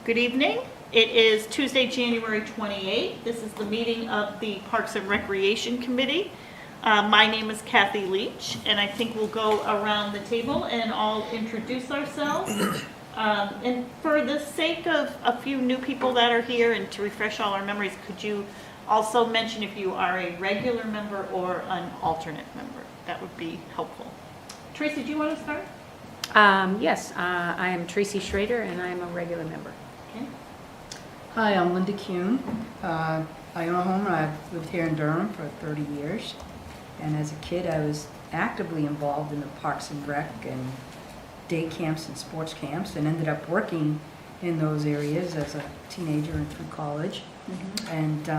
Good evening. It is Tuesday, January 28th. This is the meeting of the Parks and Recreation Committee. My name is Kathy Leach, and I think we'll go around the table and all introduce ourselves. And for the sake of a few new people that are here and to refresh all our memories, could you also mention if you are a regular member or an alternate member? That would be helpful. Tracy, do you want to start? Yes, I am Tracy Schrader, and I am a regular member. Okay. Hi, I'm Linda Kuhn. I own a home and I've lived here in Durham for 30 years. And as a kid, I was actively involved in the Parks and Rec and day camps and sports camps, and ended up working in those areas as a teenager and through college. And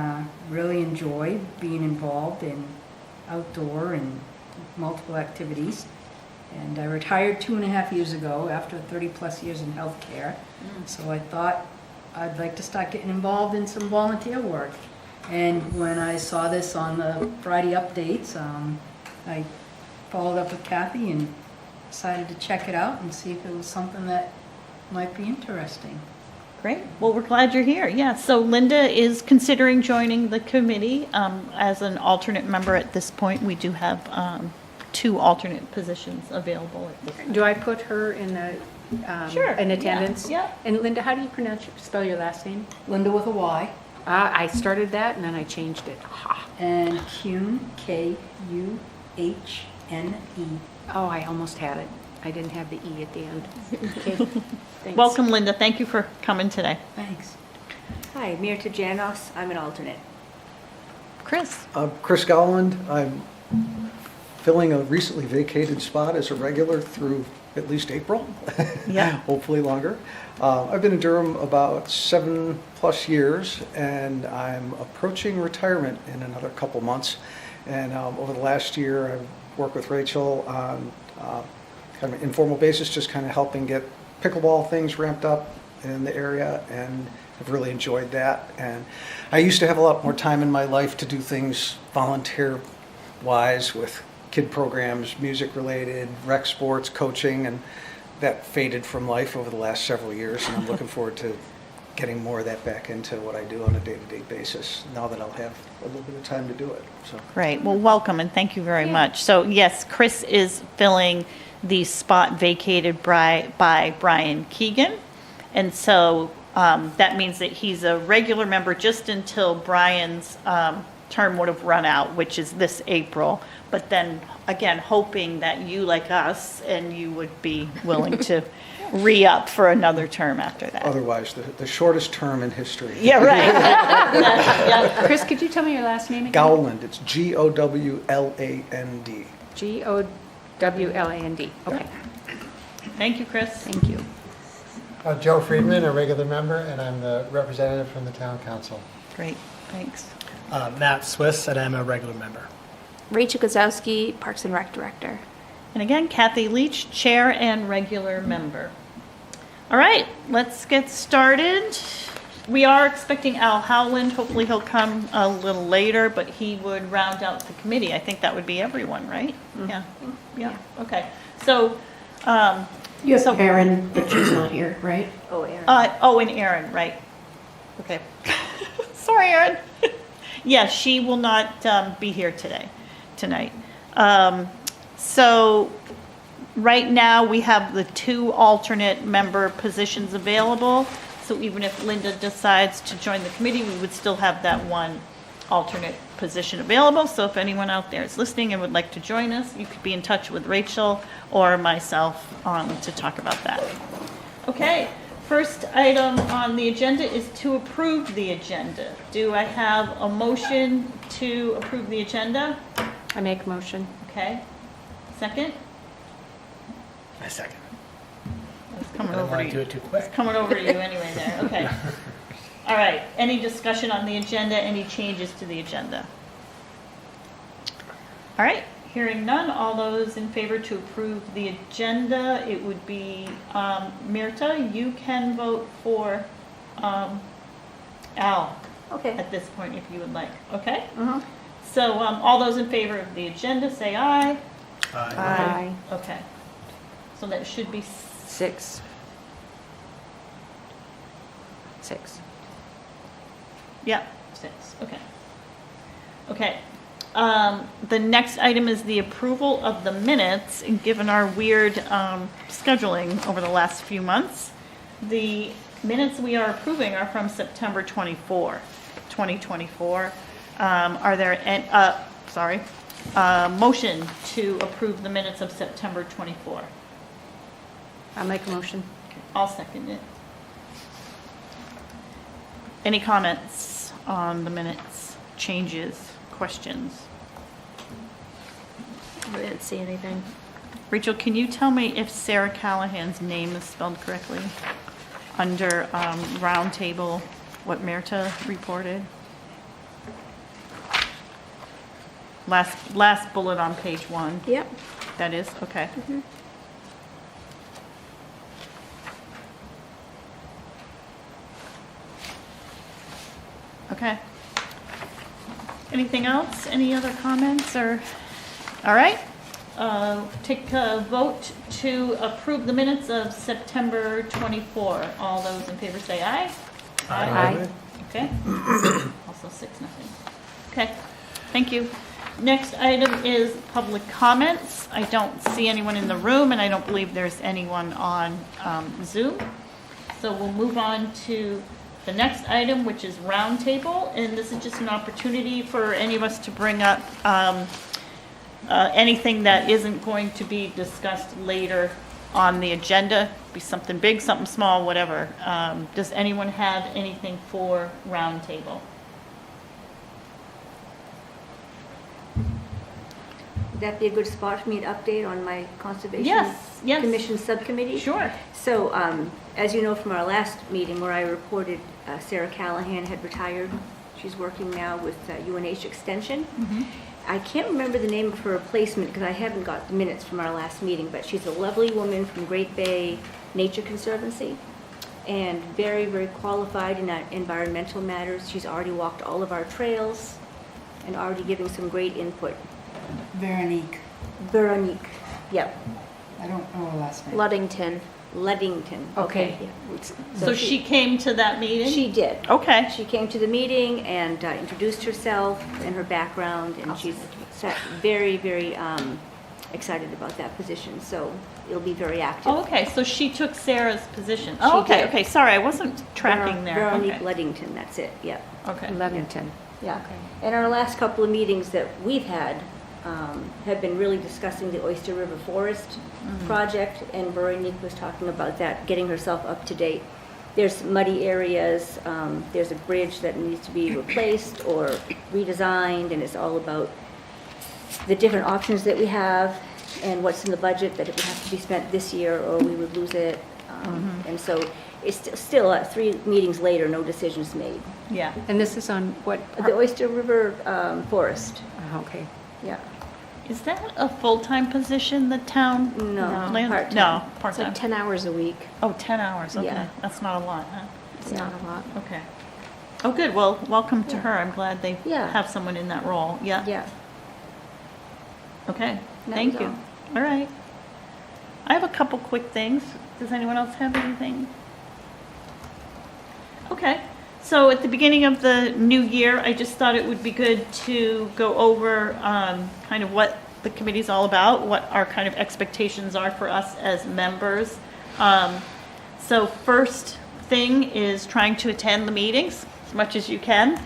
really enjoyed being involved in outdoor and multiple activities. And I retired 2.5 years ago after 30 plus years in healthcare. So I thought I'd like to start getting involved in some volunteer work. And when I saw this on the Friday updates, I followed up with Kathy and decided to check it out and see if it was something that might be interesting. Great. Well, we're glad you're here. Yeah, so Linda is considering joining the committee as an alternate member at this point. We do have 2 alternate positions available at this time. Do I put her in the Sure, in attendance? yeah. And Linda, how do you spell your last name? Linda with a Y. I started that and then I changed it. Ha. And Kuhn, Kuhne. Oh, I almost had it. I didn't have the E at the end. Okay. Thanks. Welcome, Linda. Thank you for coming today. Thanks. Hi, Mirta Janos. I'm an alternate. Chris? Chris Gowland. I'm filling a recently vacated spot as a regular through at least April. Yeah. Hopefully longer. I've been in Durham about 7+ years, and I'm approaching retirement in another couple months. And over the last year, I've worked with Rachel on kind of an informal basis, just kind of helping get pickleball things ramped up in the area, and I've really enjoyed that. And I used to have a lot more time in my life to do things volunteer-wise with kid programs, music-related, rec sports, coaching, and that faded from life over the last several years, and I'm looking forward to getting more of that back into what I do on a day-to-day basis now that I'll have a little bit of time to do it. So. Great. Well, welcome and thank you very much. So yes, Chris is filling the spot vacated by Brian Keegan. And so that means that he's a regular member just until Brian's term would have run out, which is this April. But then again, hoping that you, like us, and you would be willing to re-up for another term after that. Otherwise, the shortest term in history. Yeah, right. Yeah. Chris, could you tell me your last name again? Gowland. It's Gowland. Gowland. Okay. Thank you, Chris. Thank you. Joe Friedman, a regular member, and I'm the representative from the town council. Great. Thanks. Matt Swiss, and I'm a regular member. Rachel Gazowski, Parks and Rec Director. And again, Kathy Leach, Chair and regular member. All right, let's get started. We are expecting Al Howland. Hopefully he'll come a little later, but he would round out the committee. I think that would be everyone, right? Yeah. Yeah. Okay. So, You have Erin, but she's not here, right? Oh, Aaron. and Erin, right? Okay. Sorry, Erin. Yes, she will not be here tonight. So right now we have the 2 alternate member positions available. So even if Linda decides to join the committee, we would still have that 1 alternate position available. So if anyone out there is listening and would like to join us, you could be in touch with Rachel or myself to talk about that. Okay. First item on the agenda is to approve the agenda. Do I have a motion to approve the agenda? I make a motion. Okay. Second? My second. It's I coming don't over want to to do you. it too quick. It's coming over to you anyway there. Okay. All right. Any discussion on the agenda? Any changes to the agenda? All right. Hearing none, all those in favor to approve the agenda, it would be Mirta, you can vote for Al Okay. at this point if you would like. Okay? So all those in favor of the agenda, say aye. Aye. Okay. So that should be 6. 6. Yeah, 6, okay. Okay. The next item is the approval of the minutes, and given our weird scheduling over the last few months, the minutes we are approving are from September 24, 2024. Are there, motion to approve the minutes of September 24? I'll make a motion. I'll second it. Any comments on the minutes, changes, questions? I didn't see anything. Rachel, can you tell me if Sarah Callahan's name is spelled correctly under roundtable, what Merta reported? Last bullet on page 1. Yep. That is, okay. Okay. Anything else? Any other comments or, all right. Take a vote to approve the minutes of September 24. All those in favor say aye. Aye. Okay. Also 6-0. Okay, thank you. Next item is public comments. I don't see anyone in the room, and I don't believe there's anyone on Zoom. So we'll move on to the next item, which is roundtable, and this is just an opportunity for any of us to bring up anything that isn't going to be discussed later on the agenda. Be something big, something small, whatever. Does anyone have anything for roundtable? Would that be a good spot for me to update on my Conservation Yes, yes. Commission subcommittee? Sure. So, as you know from our last meeting where I reported Sarah Callahan had retired, she's working now with UNH Extension. I can't remember the name of her replacement because I haven't got the minutes from our last meeting, but she's a lovely woman from Great Bay Nature Conservancy and very, very qualified in environmental matters. She's already walked all of our trails and already giving some great input. Veronique. Veronique, yep, I don't know her last name. Luddington. Luddington. Okay. Yeah. So she came to that meeting? She did. Okay. She came to the meeting and introduced herself and her background, and she's very, very excited about that position, so it'll be very active. Oh, okay, so she took Sarah's position. Oh, okay, did. okay, sorry, I wasn't tracking there. Veronique Okay. Luddington, that's it, yep. Okay. Levington. Yeah. And our last couple of meetings that we've had have been really discussing the Oyster River Forest project, and Veronique was talking about that, getting herself up to date. There's muddy areas, there's a bridge that needs to be replaced or redesigned, and it's all about the different options that we have and what's in the budget, that it would have to be spent this year or we would lose it. And so it's still 3 meetings later, no decisions made. Yeah. And this is on what? The Oyster River Forest, Okay. yeah. Is that a full-time position, the town? No, land- part-time. No, It's part-time. like 10 hours a week. Oh, 10 hours, okay. Yeah. That's not a lot, huh? It's not a lot. Okay. Oh, good, well, welcome to her. I'm glad they Yeah. have someone in that role. Yeah. Yeah. Okay, That thank was you. All right. I have a couple quick things. Does anyone else have anything? Okay, so at the beginning of the new year, I just thought it would be good to go over kind of what the committee's all about, what our kind of expectations are for us as members. So first thing is trying to attend the meetings as much as you can.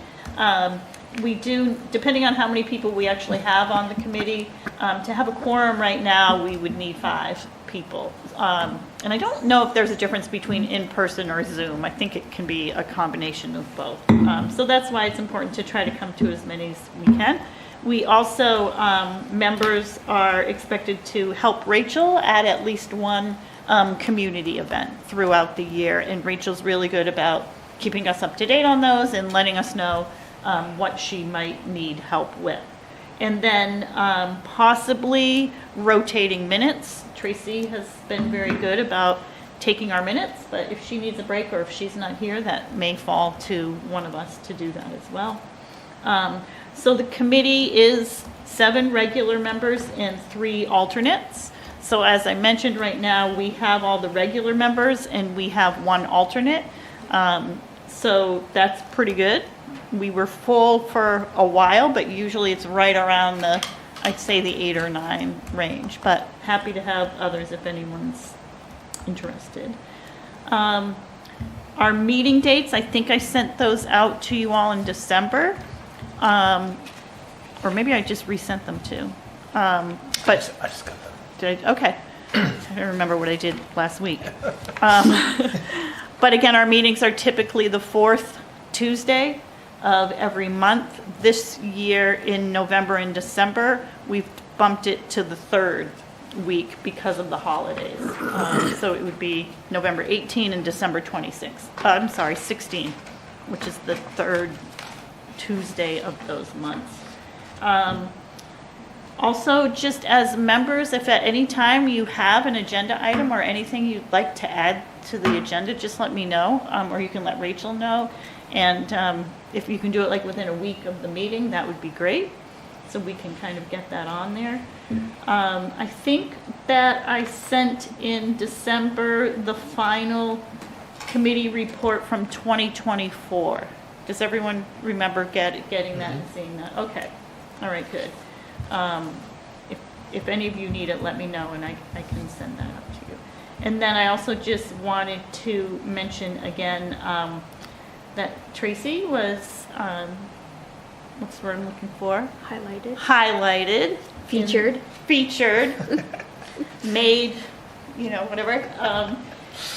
We do, depending on how many people we actually have on the committee, to have a quorum right now, we would need 5 people. And I don't know if there's a difference between in-person or Zoom. I think it can be a combination of both. So that's why it's important to try to come to as many as we can. We also, members are expected to help Rachel at least one community event throughout the year. And Rachel's really good about keeping us up to date on those and letting us know what she might need help with. And then possibly rotating minutes. Tracy has been very good about taking our minutes, but if she needs a break or if she's not here, that may fall to one of us to do that as well. So the committee is 7 regular members and 3 alternates. So as I mentioned, right now we have all the regular members and we have 1 alternate. So that's pretty good. We were full for a while, but usually it's right around the, I'd say the 8 or 9 range, but happy to have others if anyone's interested. Our meeting dates, I think I sent those out to you all in December. Or maybe I just resent them too. But I just got them. did I? Okay. I don't remember what I did last week. But again, our meetings are typically the 4th Tuesday of every month. This year in November and December, we've bumped it to the 3rd week because of the holidays. So it would be November 18 and December 26. I'm sorry, 16, which is the 3rd Tuesday of those months. Also, just as members, if at any time you have an agenda item or anything you'd like to add to the agenda, just let me know, or you can let Rachel know. And if you can do it like within a week of the meeting, that would be great. So we can kind of get that on there. I think that I sent in December the final committee report from 2024. Does everyone remember getting that and seeing that? Okay. All right, good. If any of you need it, let me know and I can send that out to you. And then I also just wanted to mention again that Tracy was, what's the word I'm looking for? Highlighted. Highlighted. Featured. Featured. Made, whatever,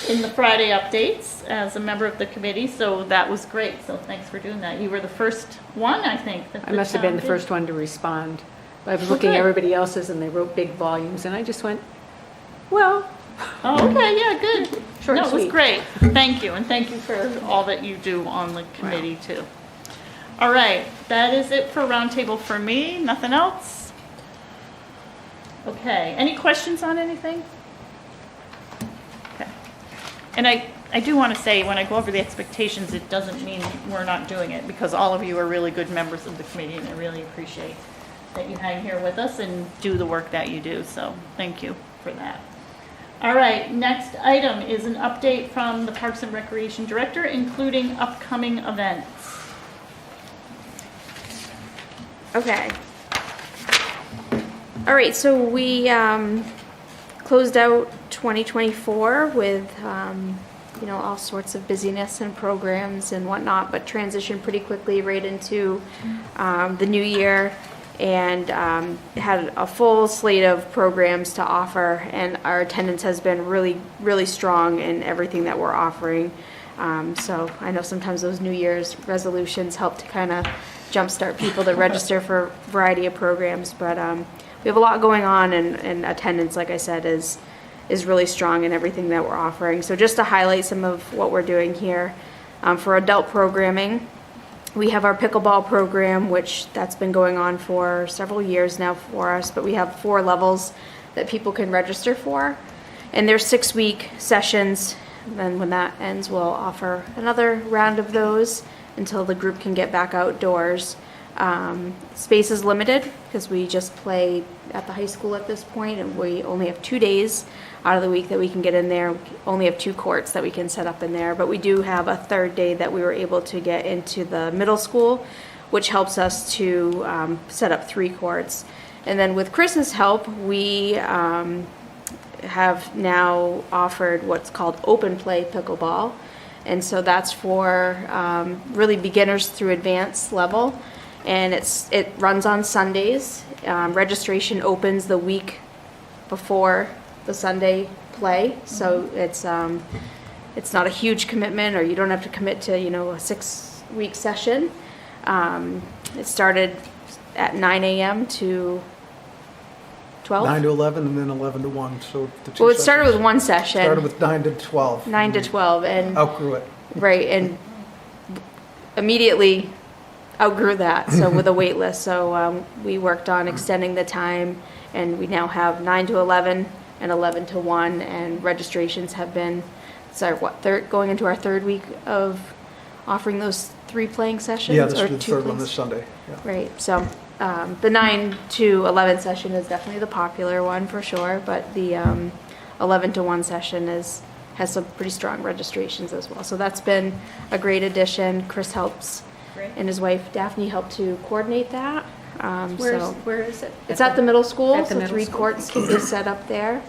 in the Friday updates as a member of the committee. So that was great. So thanks for doing that. You were the first one, I think. That I must have been the town first one to respond. I was looking at good. everybody else's and they wrote big volumes and I just went, well, did. Oh, okay, yeah, good. Short No, and it was sweet. great. Thank you. And thank you for all that you do on the committee too. All right, that is it for roundtable for me. Nothing else? Okay, any questions on anything? Okay. And I do want to say, when I go over the expectations, it doesn't mean we're not doing it, because all of you are really good members of the committee, and I really appreciate that you hang here with us and do the work that you do, so thank you for that. All right, next item is an update from the Parks and Recreation Director, including upcoming events. Okay. All right, so we closed out 2024 with, all sorts of busyness and programs and whatnot, but transitioned pretty quickly right into the new year and had a full slate of programs to offer, and our attendance has been really, really strong in everything that we're offering. So I know sometimes those New Year's resolutions help to kind of jumpstart people to register for a variety of programs, but we have a lot going on, and attendance, like I said, is really strong in everything that we're offering. So just to highlight some of what we're doing here, for adult programming, we have our pickleball program, which that's been going on for several years now for us, but we have 4 levels that people can register for, and they're 6-week sessions. Then when that ends, we'll offer another round of those until the group can get back outdoors. Space is limited because we just play at the high school at this point, and we only have 2 days out of the week that we can get in there. We only have 2 courts that we can set up in there, but we do have a 3rd day that we were able to get into the middle school, which helps us to set up 3 courts. And then with Chris's help, we have now offered what's called open play pickleball. And so that's for really beginners through advanced level. And it runs on Sundays. Registration opens the week before the Sunday play. So it's not a huge commitment, or you don't have to commit to, a 6-week session. It started at 9 a.m. to 12? 9 to 11 and then 11 to 1, so the 2 Well, it started with sessions. one session. Started with 9 to 12. 9 to 12, and Outgrew it. right, and immediately outgrew that. So with a wait list, so we worked on extending the time, and we now have 9 to 11 and 11 to 1, and registrations have been, going into our 3rd week of offering those 3 playing sessions? Yeah, this or is the 2 third one playing this Sunday. Yeah. Right, so the 9 to 11 session is definitely the popular one for sure, but the 11 to 1 session is has some pretty strong registrations as well. So that's been a great addition. Chris helps, Great. and his wife Daphne helped to coordinate that. Where is it? It's at the middle school, At the so middle 3 school. courts can be set up there.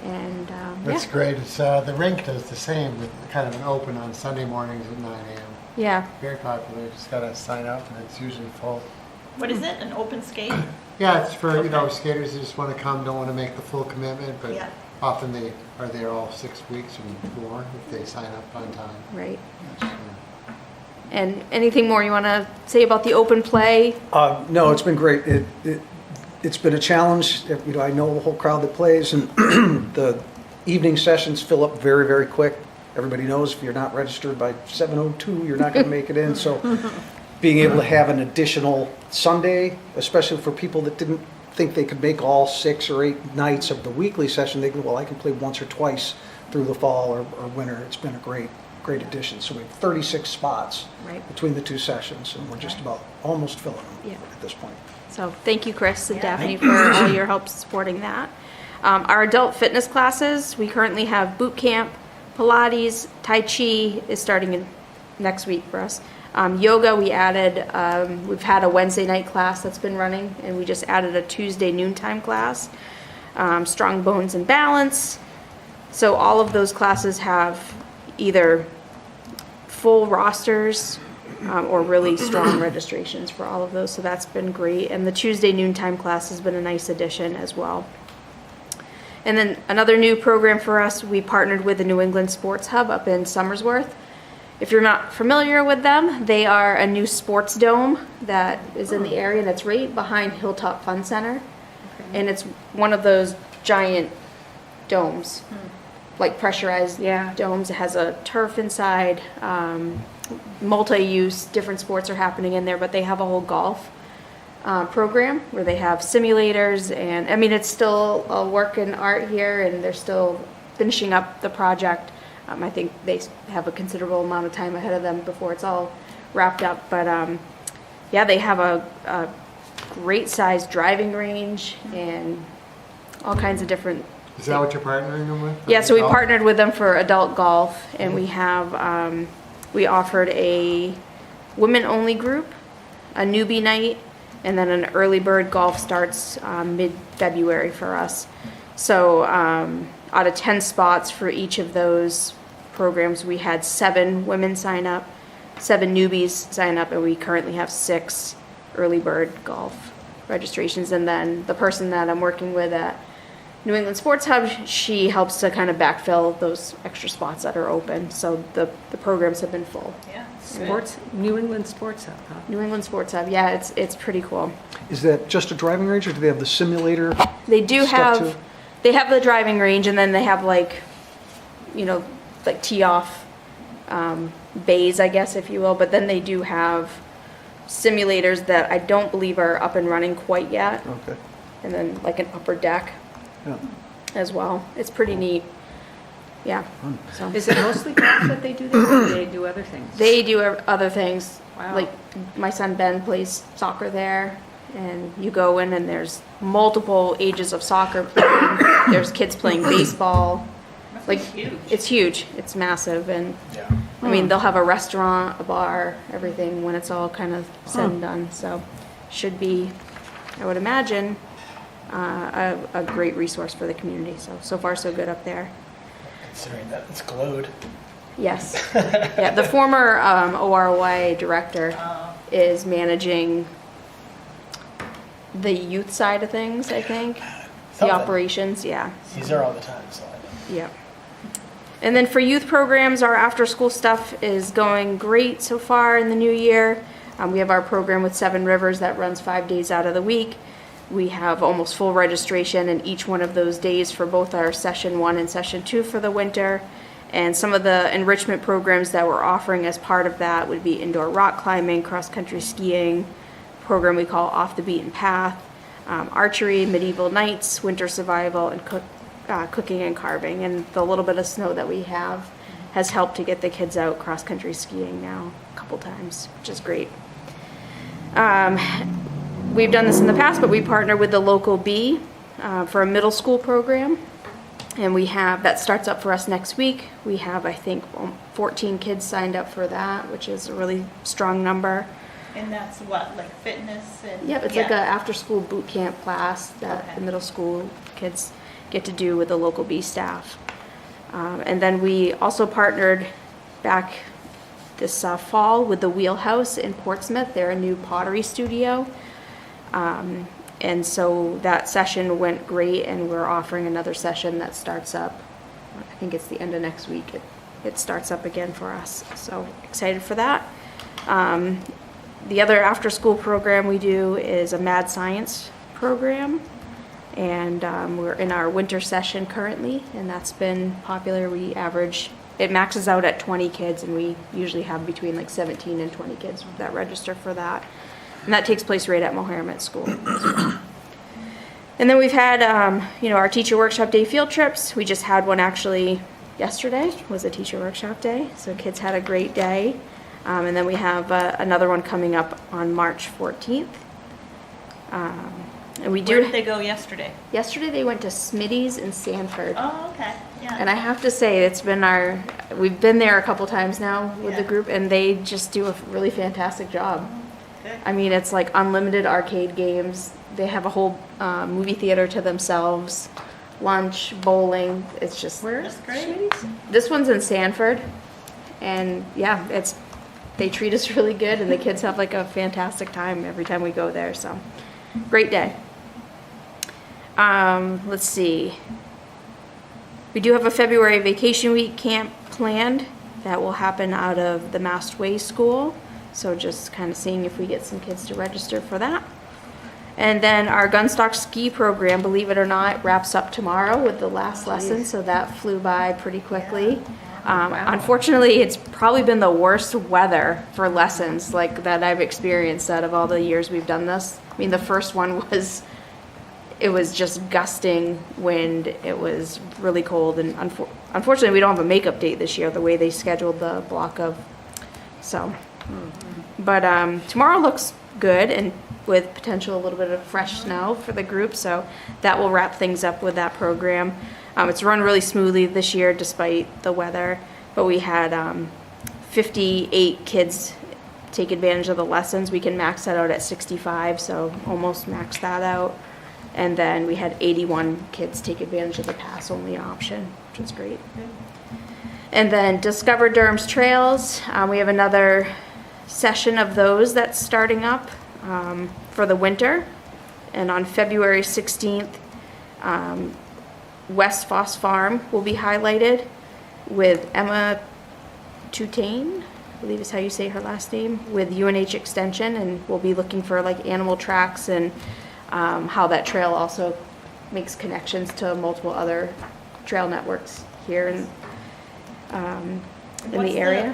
And, That's yeah, great. It's, the rink does the same with kind of an open on Sunday mornings at 9 a.m. yeah, Very popular. Just gotta sign up and it's usually full. What is it, an open skate? Yeah, it's for, Okay. skaters who just want to come, don't want to make the full commitment, but Yeah. often they are there all 6 weeks or more if they sign up on time. right. Yeah. And anything more you want to say about the open play? No, it's been great. It's been a challenge. I know the whole crowd that plays, and the evening sessions fill up very, very quick. Everybody knows if you're not registered by 7:02, you're not going to make it in. So being able to have an additional Sunday, especially for people that didn't think they could make all 6 or 8 nights of the weekly session, they go, well, I can play once or twice through the fall or winter. It's been a great addition. So we have 36 spots Right. between the 2 sessions, and we're just about almost filling them Yeah. at this point. So thank you, Chris and Yeah. Daphne, for all your help supporting that. Our adult fitness classes, we currently have boot camp, Pilates, Tai Chi is starting in next week for us. Yoga, we added, we've had a Wednesday night class that's been running, and we just added a Tuesday noontime class. Strong bones and balance. So all of those classes have either full rosters or really strong registrations for all of those, so that's been great. And the Tuesday noontime class has been a nice addition as well. And then another new program for us, we partnered with the New England Sports Hub up in Somersworth. If you're not familiar with them, they are a new sports dome that is in the area that's right behind Hilltop Fun Center. And it's one of those giant domes, like pressurized Yeah. domes. It has a turf inside, multi-use, different sports are happening in there, but they have a whole golf program where they have simulators, and I mean, it's still a work in art here, and they're still finishing up the project. I think they have a considerable amount of time ahead of them before it's all wrapped up, but yeah, they have a great sized driving range and all kinds of different. Is that what you're partnering them with? Yeah, so we Golf? partnered with them for adult golf, and we have, we offered a women-only group, a newbie night, and then an early bird golf starts mid-February for us. So out of 10 spots for each of those programs, we had 7 women sign up, 7 newbies sign up, and we currently have 6 early bird golf registrations. And then the person that I'm working with at New England Sports Hub, she helps to kind of backfill those extra spots that are open. So the programs have been full. Yeah. New England Sports Hub, huh? New England Sports Hub, yeah, it's pretty cool. Is that just a driving range, or do they have the simulator? They do Stuff have, too. they have the driving range, and then they have like tee off bays, I guess, if you will. But then they do have simulators that I don't believe are up and running quite yet, Okay. and then like an upper deck Yeah. as well. It's pretty neat. Yeah. So Is it mostly golf that they do there, or do they do other things? they do other things. Wow. Like my son Ben plays soccer there, and you go in and there's multiple ages of soccer playing. There's kids playing baseball. Like huge. it's huge. It's massive, and Yeah. I mean they'll have a restaurant, a bar, everything when it's all kind of said and done. So should be, I would imagine, a great resource for the community. So far so good up there. Considering that it's glowed. Yes. Yeah, the former ORY director is managing the youth side of things, I think. The Something. operations, yeah. He's there all the time, so I know. Yeah. And then for youth programs, our after-school stuff is going great so far in the new year. We have our program with 7 Rivers that runs 5 days out of the week. We have almost full registration in each one of those days for both our session 1 and session 2 for the winter. And some of the enrichment programs that we're offering as part of that would be indoor rock climbing, cross-country skiing, program we call Off the Beaten Path, archery, medieval nights, winter survival, and cooking and carving. And the little bit of snow that we have has helped to get the kids out cross-country skiing now a couple times, which is great. We've done this in the past, but we partner with the local bee for a middle school program. And that starts up for us next week. We have, I think, 14 kids signed up for that, which is a really strong number. And that's what, like fitness and? Yep, it's like a after-school boot camp class that Okay. the middle school kids get to do with the local B staff. And then we also partnered back this fall with the Wheelhouse in Portsmouth. They're a new pottery studio. And so that session went great, and we're offering another session that starts up, I think it's the end of next week. It starts up again for us. So excited for that. The other after-school program we do is a Mad Science program. And we're in our winter session currently, and that's been popular. It maxes out at 20 kids, and we usually have between like 17 and 20 kids that register for that. And that takes place right at Mohammed School. And then we've had, our teacher workshop day field trips. We just had one actually yesterday, was a teacher workshop day. So kids had a great day. And then we have another one coming up on March 14th. And we do. Where did they go yesterday? Yesterday they went to Smitty's in Sanford. Oh, okay, yeah. And I have to say, we've been there a couple times now with the Yeah. group, and they just do a really fantastic job. Good. I mean, it's like unlimited arcade games. They have a whole movie theater to themselves, lunch, bowling. It's just. That's great. This one's in Sanford, and yeah, they treat us really good, and the kids have like a fantastic time every time we go there. So, great day. Let's see. We do have a February vacation week camp planned that will happen out of the Mast Way School. So just kind of seeing if we get some kids to register for that. And then our Gunstock ski program, believe it or not, wraps up tomorrow with the last lesson. So that flew by pretty quickly. Unfortunately, it's probably been the worst weather for lessons like that I've experienced out of all the years we've done this. I mean, the first one it was just gusting wind. It was really cold, and unfortunately, we don't have a makeup date this year. The way they scheduled the block of, so. But tomorrow looks good, and with potential a little bit of fresh snow for the group, so that will wrap things up with that program. It's run really smoothly this year despite the weather, but we had 58 kids take advantage of the lessons. We can max that out at 65, so almost max that out. And then we had 81 kids take advantage of the pass-only option, which was great. And then Discover Durham's Trails. We have another session of those that's starting up for the winter. And on February 16th, West Foss Farm will be highlighted with Emma Tutane, I believe is how you say her last name, with UNH Extension, and we'll be looking for like animal tracks and how that trail also makes connections to multiple other trail networks here in the area.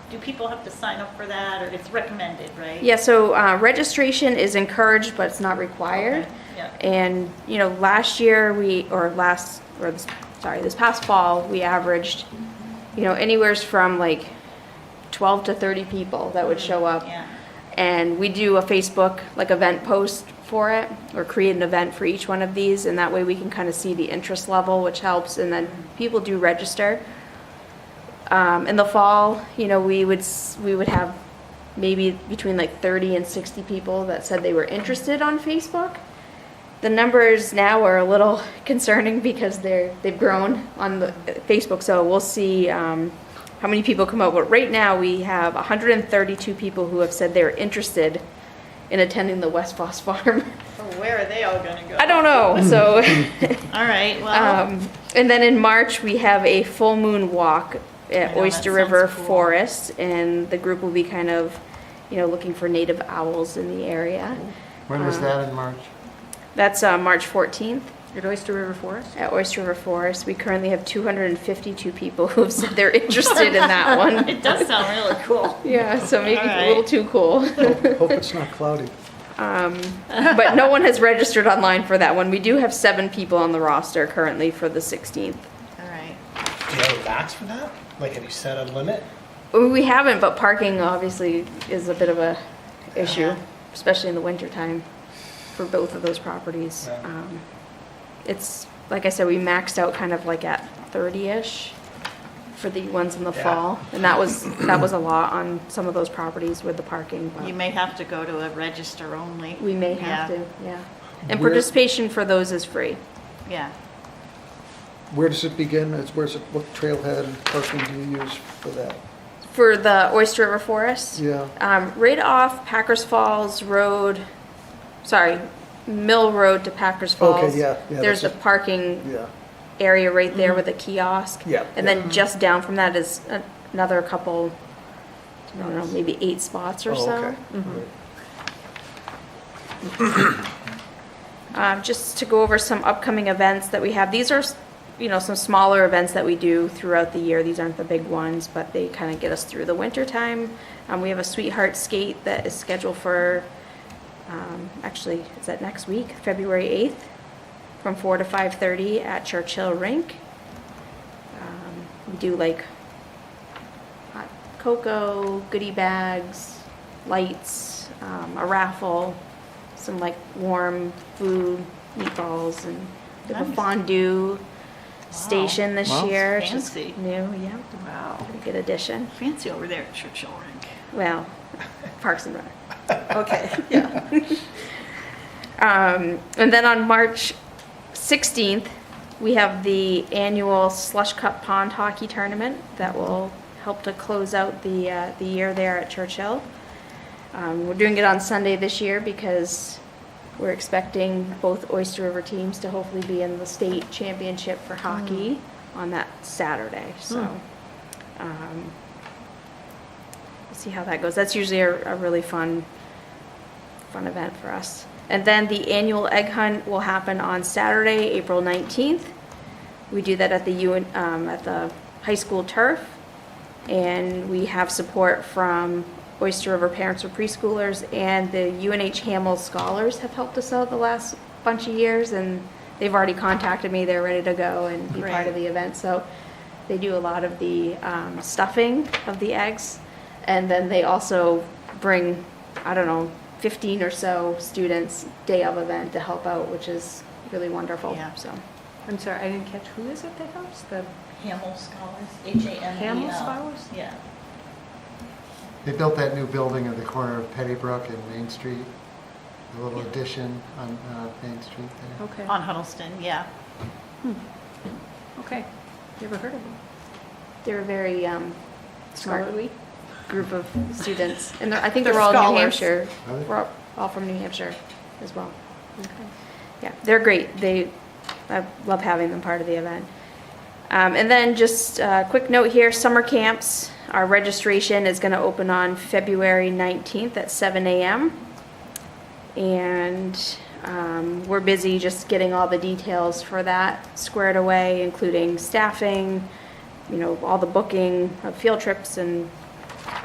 Do people have to sign up for that, or it's recommended, right? Yeah, so registration is encouraged, but it's not required. Okay, yeah. And, last year this past fall, we averaged, anywhere from like 12 to 30 people that would show up. Yeah. And we do a Facebook event post for it, or create an event for each one of these, and that way we can kind of see the interest level, which helps, and then people do register. In the fall, we would have maybe between like 30 and 60 people that said they were interested on Facebook. The numbers now are a little concerning because they've grown on the Facebook, so we'll see how many people come out. But right now we have 132 people who have said they're interested in attending the West Foss Farm. So where are they all gonna go? I don't know, so. All right, well. And then in March, we have a full moon walk at I know, Oyster that River sounds cool. Forest, and the group will be kind of, looking for native owls in the area. When was that in March? That's March 14th At Oyster River Forest? at Oyster River Forest. We currently have 252 people who have said they're interested in that one. It does sound really cool. Yeah, so maybe All a little right. too cool. Hope it's not cloudy. But no one has registered online for that one. We do have 7 people on the roster currently for the 16th. All right. Do you have a max for that? Like, have you set a limit? We haven't, but parking obviously is a bit of a issue, Yeah. especially in the wintertime for both of those properties. Yeah. It's like I said, we maxed out kind of like at 30-ish for the ones in the Yeah. fall. And that was a lot on some of those properties with the parking. But You may have to go to a register only. we may have Yeah. to, yeah. And Where- participation for those is free. Yeah. Where does it begin? What trailhead and parking do you use for that? For the Oyster River Forest, Yeah, right off Packers Falls Road, sorry, Mill Road to Packers Falls. Okay, yeah, There's the that's parking yeah, area right there with a kiosk. Yeah, And then just down from that is another couple, I don't know, maybe 8 spots or oh, so. okay. Just to go over some upcoming events that we have. These are, some smaller events that we do throughout the year. These aren't the big ones, but they kind of get us through the winter time. We have a Sweetheart Skate that is scheduled for, actually, is that next week, February 8th, from 4 to 5:30 at Churchill Rink. We do like hot cocoa, goodie bags, lights, a raffle, some like warm food, meatballs, and we have a Nice. fondue station this Wow. year. Which is Fancy. new, yeah. Wow. Pretty good addition. Fancy over there at Churchill Rink. Well, Parks and Rec. Okay, yeah. And then on March 16th, we have the annual Slush Cup Pond Hockey Tournament that will help to close out the year there at Churchill. We're doing it on Sunday this year because we're expecting both Oyster River teams to hopefully be in the state championship for hockey on that Saturday. So we'll see how that goes. That's usually a really fun event for us. And then the annual egg hunt will happen on Saturday, April 19th. We do that at the high school turf, and we have support from Oyster River parents or preschoolers, and the UNH Hamel scholars have helped us out the last bunch of years, and they've already contacted me. They're ready to go and be part of the event. So they do a lot of the stuffing of the eggs, and then they also bring, 15 or so students day of event to help out, which is really wonderful. Yeah. So I'm sorry, I didn't catch, who is it that helps? The Hamel Scholars, Hamel. Hamel Scholars? Yeah. They built that new building at the corner of Pettybrook and Main Street, a little addition on Main Street there. Okay, On Huddleston, yeah. okay. Never heard of them. they're a very smart Scholarly? group of students, and I think They're they're all New scholars. Hampshire. Are they? We're all from New Hampshire as well. Yeah, they're great. I love having them part of the event. And then just a quick note here, summer camps. Our registration is going to open on February 19th at 7 a.m. And we're busy just getting all the details for that squared away, including staffing, all the booking of field trips and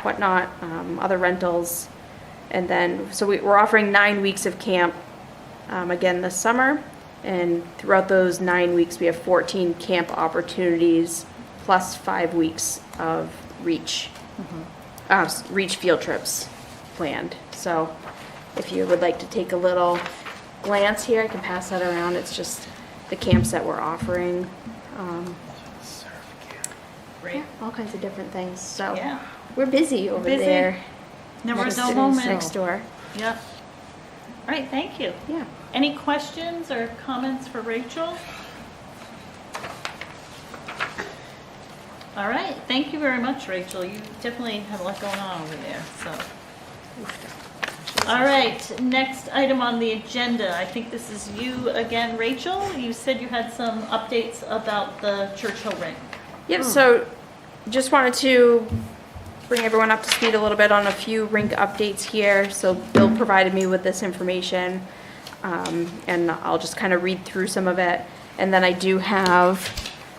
whatnot, other rentals. And then, so we're offering 9 weeks of camp again this summer. And throughout those 9 weeks, we have 14 camp opportunities plus 5 weeks of reach field trips planned. So if you would like to take a little glance here, I can pass that around. It's just the camps that we're offering. Great. Yeah, all kinds of different things. So Yeah. we're busy over Busy. there. Never a next- dull moment. Next door. Yep. All right, thank you. Yeah. Any questions or comments for Rachel? All right, thank you very much, Rachel. You definitely have a lot going on over there, so. All right, next item on the agenda. I think this is you again, Rachel. You said you had some updates about the Churchill Rink. Yep, so just wanted to bring everyone up to speed a little bit on a few rink updates here. So Bill provided me with this information, and I'll just kind of read through some of it. And then I do have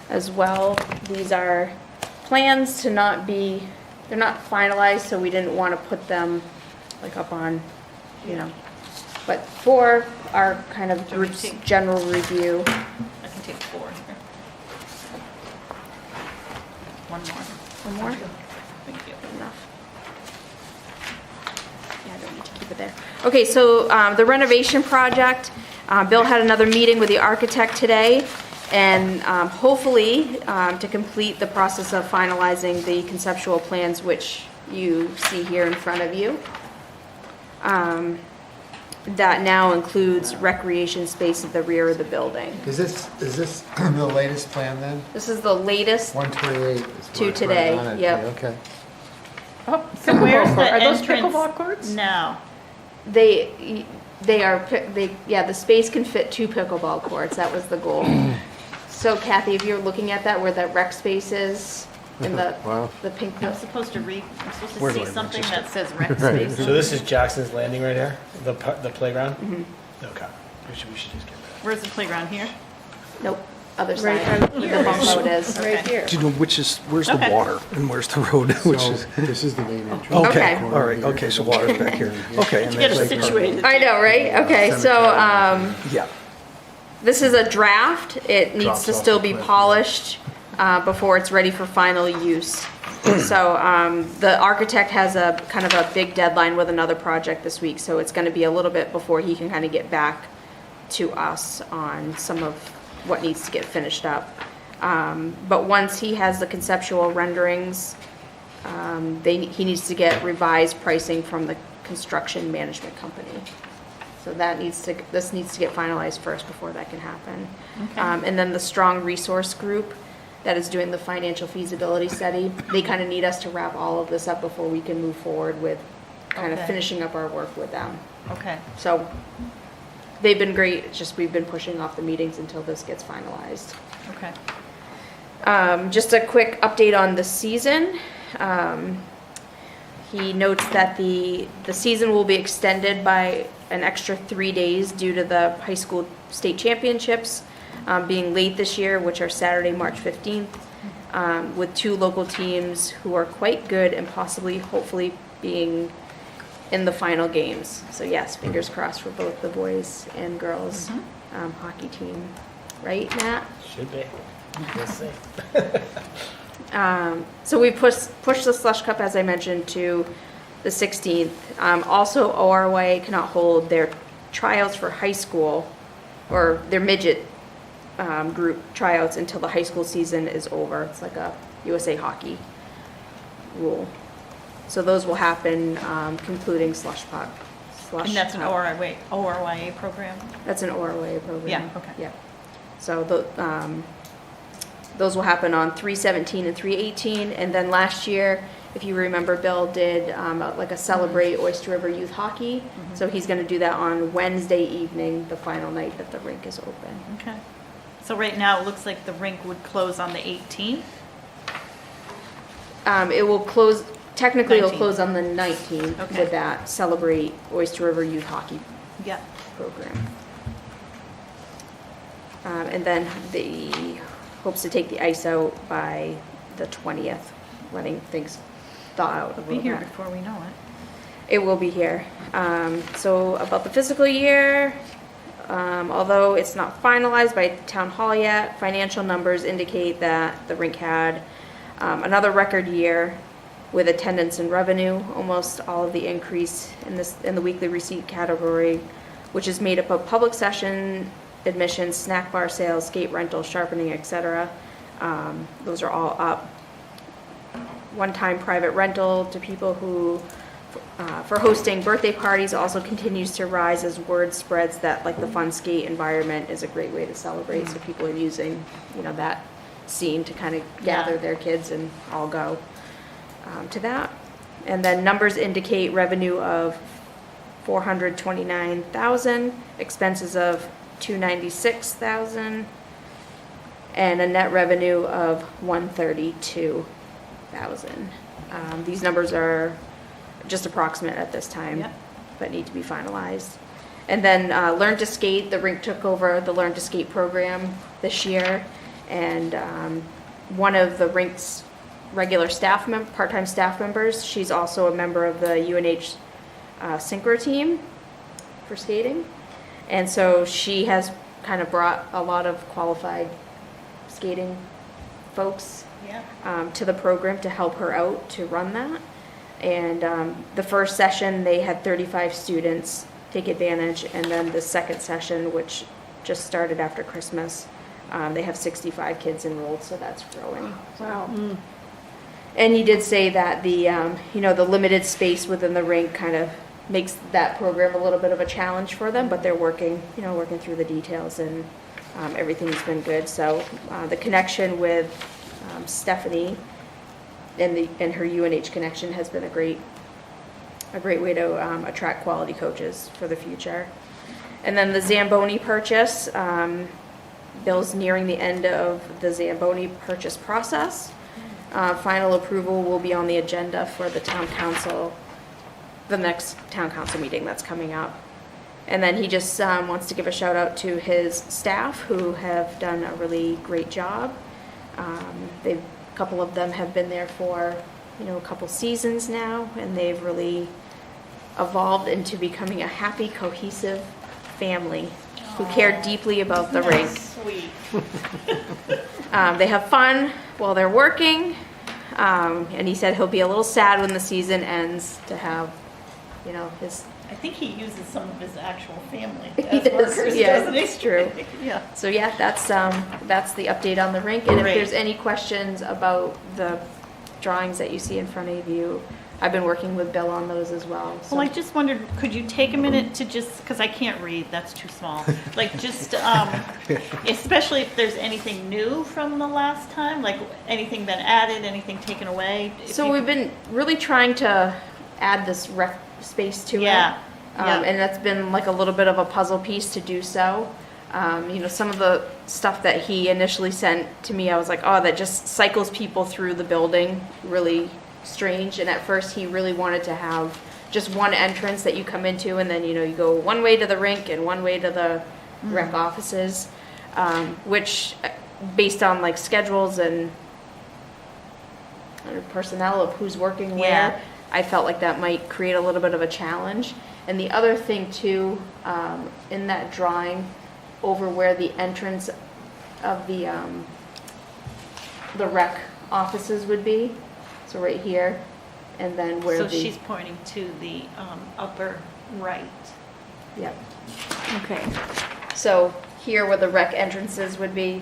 as well, these are plans to not be, they're not finalized, so we didn't want to put them like up on, but for our kind of Do we group's take- general review. I can take 4 here. One more. One more? Thank you. Enough. Yeah, I don't need to keep it there. Okay, so the renovation project, Bill had another meeting with the architect today, And hopefully, to complete the process of finalizing the conceptual plans, which you see here in front of you. That now includes recreation space at the rear of the building. Is this the latest plan then? This is the latest 128 is To what's right today, on it. yep. Okay. Oh, so where's the Are those entrance pickleball courts? now? They the space can fit 2 pickleball courts. That was the goal. So Kathy, if you're looking at that, where that rec space is in the Wow. the pink. I'm supposed to read, I'm supposed Where to do see I something register? that says rec Right. space. So this is Jackson's Landing right here, the playground? Mm-hmm. Okay. We should just get that. Where's the playground here? Nope, other Right side. out Where here. the bump out is. Right here. Do you know where's Okay. the water and where's the road? Which So is, this is the main entrance. okay, Okay. all right, okay, so water's back here. Okay. and To get that's it like- situated. I know, right? Okay, so Yeah. this is a draft. It needs Drops to off still the be cliff, polished before it's ready for final use. So the architect has a kind of a big deadline with another project this week, so it's going to be a little bit before he can kind of get back to us on some of what needs to get finished up. But once he has the conceptual renderings, he needs to get revised pricing from the construction management company. So this needs to get finalized first before that can happen. Okay. And then the strong resource group that is doing the financial feasibility study, they kind of need us to wrap all of this up before we can move forward with kind of Okay. finishing up our work with them. Okay, So they've been great, it's just we've been pushing off the meetings until this gets finalized. okay. Just a quick update on the season. He notes that the season will be extended by an extra 3 days due to the high school state championships being late this year, which are Saturday, March 15th, with 2 local teams who are quite good and possibly, hopefully, being in the final games. So yes, fingers crossed for both the boys and girls hockey team. Right, Matt? Should be. We'll see. So we pushed the slush cup, as I mentioned, to the 16th. Also, ORY cannot hold their tryouts for high school or their midget group tryouts until the high school season is over. It's like a USA Hockey rule. So those will happen concluding slush puck. Slush And that's an puck. ORYA program? That's an ORY program. Yeah, okay. Yeah. So those will happen on 3/17 and 3/18. And then last year, if you remember, Bill did like a Celebrate Oyster River Youth Hockey. So he's going to do that on Wednesday evening, the final night that the rink is open. Okay. So right now, it looks like the rink would close on the 18th? It will close, technically it'll 19th. close on the 19th Okay. with that Celebrate Oyster River Youth Hockey Yeah. program. And then the hopes to take the ice out by the 20th, letting things thaw out a It'll little be here bit. before we know it. It will be here. So about the fiscal year, although it's not finalized by town hall yet, financial numbers indicate that the rink had another record year with attendance and revenue. Almost all of the increase in the weekly receipt category, which is made up of public session, admissions, snack bar sales, skate rental, sharpening, etc. Those are all up. One-time private rental to people who, for hosting birthday parties, also continues to rise as word spreads that like the fun skate environment is a great way to celebrate. So people are using, that scene to kind of gather Yeah. their kids and all go to that. And then numbers indicate revenue of 429,000, expenses of 296,000, and a net revenue of 132,000. These numbers are just approximate at this time, Yep. but need to be finalized. And then Learn to Skate, the rink took over the Learn to Skate program this year, and one of the rink's regular part-time staff members, she's also a member of the UNH synchro team for skating. And so she has kind of brought a lot of qualified skating folks Yeah. to the program to help her out to run that. And the first session, they had 35 students take advantage. And then the second session, which just started after Christmas, They have 65 kids enrolled, so that's growing. Wow. And he did say that the, the limited space within the rink kind of makes that program a little bit of a challenge for them, but they're working through the details, and everything's been good. So the connection with Stephanie and her UNH connection has been a great way to attract quality coaches for the future. And then the Zamboni purchase, Bill's nearing the end of the Zamboni purchase process. Final approval will be on the agenda for the town council, the next town council meeting that's coming up. And then he just wants to give a shout out to his staff who have done a really great job. A couple of them have been there for, a couple seasons now, and they've really evolved into becoming a happy, cohesive family who care deeply about the rink. Sweet. They have fun while they're working, and he said he'll be a little sad when the season ends to have, his. I think he uses some of his actual family He as does, workers, yeah, doesn't he? it's true. Yeah. So yeah, that's the update on the rink. And if Great. there's any questions about the drawings that you see in front of you, I've been working with Bill on those as well. So. Well, I just wondered, could you take a minute to just, because I can't read, that's too small. Like just, especially if there's anything new from the last time, like anything been added, anything taken away? If So you we've been really trying to add this rec space to Yeah, it. yeah. And that's been like a little bit of a puzzle piece to do so. Some of the stuff that he initially sent to me, I was like, oh, that just cycles people through the building, really strange. And at first he really wanted to have just one entrance that you come into, and then, you go one way to the rink and one way to the rec offices, which based on like schedules and personnel of who's working where, Yeah. I felt like that might create a little bit of a challenge. And the other thing too, in that drawing, over where the entrance of the rec offices would be, so right here, and then where So the. she's pointing to the upper right. Yep. Okay. So here where the rec entrances would be,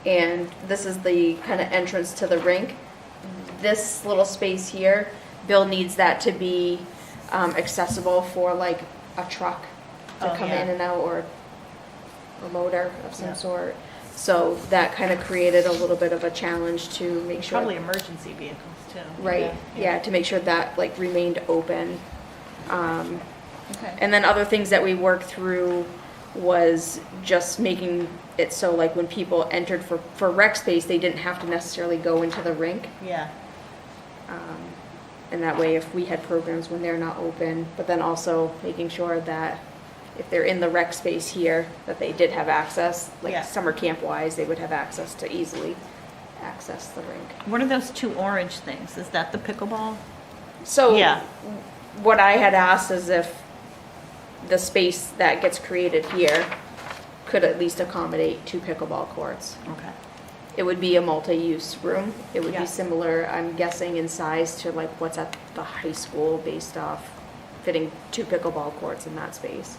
and this is the kind of entrance to the rink. This little space here, Bill needs that to be accessible for like a truck to Oh, come yeah. in and out, or a motor of some Yeah. sort. So that kind of created a little bit of a challenge to make sure. Probably emergency vehicles too. Right, yeah, to make sure that like remained open. Okay. And then other things that we worked through was just making it so like when people entered for rec space, they didn't have to necessarily go into the rink. Yeah. And that way, if we had programs when they're not open, but then also making sure that if they're in the rec space here, that they did have access, like Yeah. summer camp wise, they would have access to easily access the rink. What are those two orange things? Is that the pickleball? So Yeah. what I had asked is if the space that gets created here could at least accommodate 2 pickleball courts. Okay. It would be a multi-use room. It would Yeah. be similar, I'm guessing, in size to like what's at the high school based off fitting 2 pickleball courts in that space.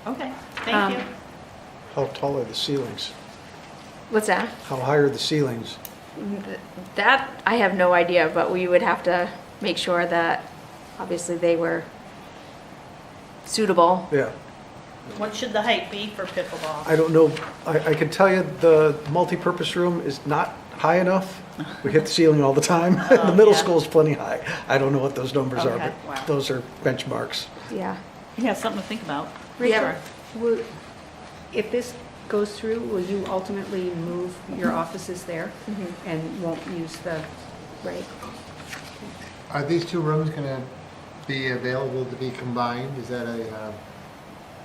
Okay, thank you. How tall are the ceilings? What's that? How high are the ceilings? That, I have no idea, but we would have to make sure that obviously they were suitable. Yeah, What should the height be for pickleball? I don't know. I can tell you the multipurpose room is not high enough. We hit the ceiling all the time. The middle yeah. school is plenty high. I don't know what those numbers are, Okay, but wow. those are benchmarks. Yeah. Yeah, something to think about. Yeah. If this goes through, will you ultimately move your offices there and won't use the, Right. Are these 2 rooms going to be available to be combined? Is that a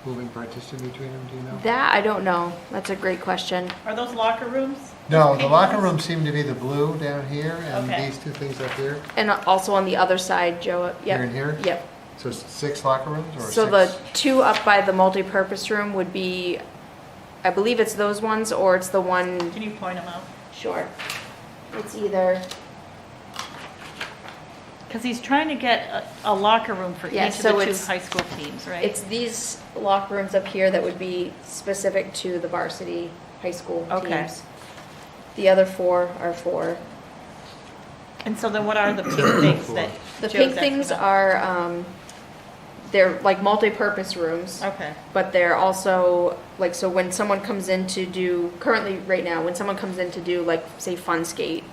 moving partition between them, do you know? That, I don't know. That's a great question. Are those locker rooms? No, the locker rooms seem to be the blue down here, and Okay. these 2 things up here. And also on the other side, Joe, yep. Here and here? Yep. So 6 locker rooms, or 6? So the 2 up by the multipurpose room would be, I believe it's those ones, or it's the one, Can you point them out? sure. It's either, Because he's trying to get a locker room for Yeah, each of so the 2 it's- high school teams, right? it's these locker rooms up here that would be specific to the varsity high school Okay. teams. The other 4 are for, And so then what are the pink things that the Joe's pink asking things about? are, they're like multi-purpose rooms. Okay, But they're also, like, so when someone comes in to do, currently, right now, when someone comes in to do, like, say, fun skate,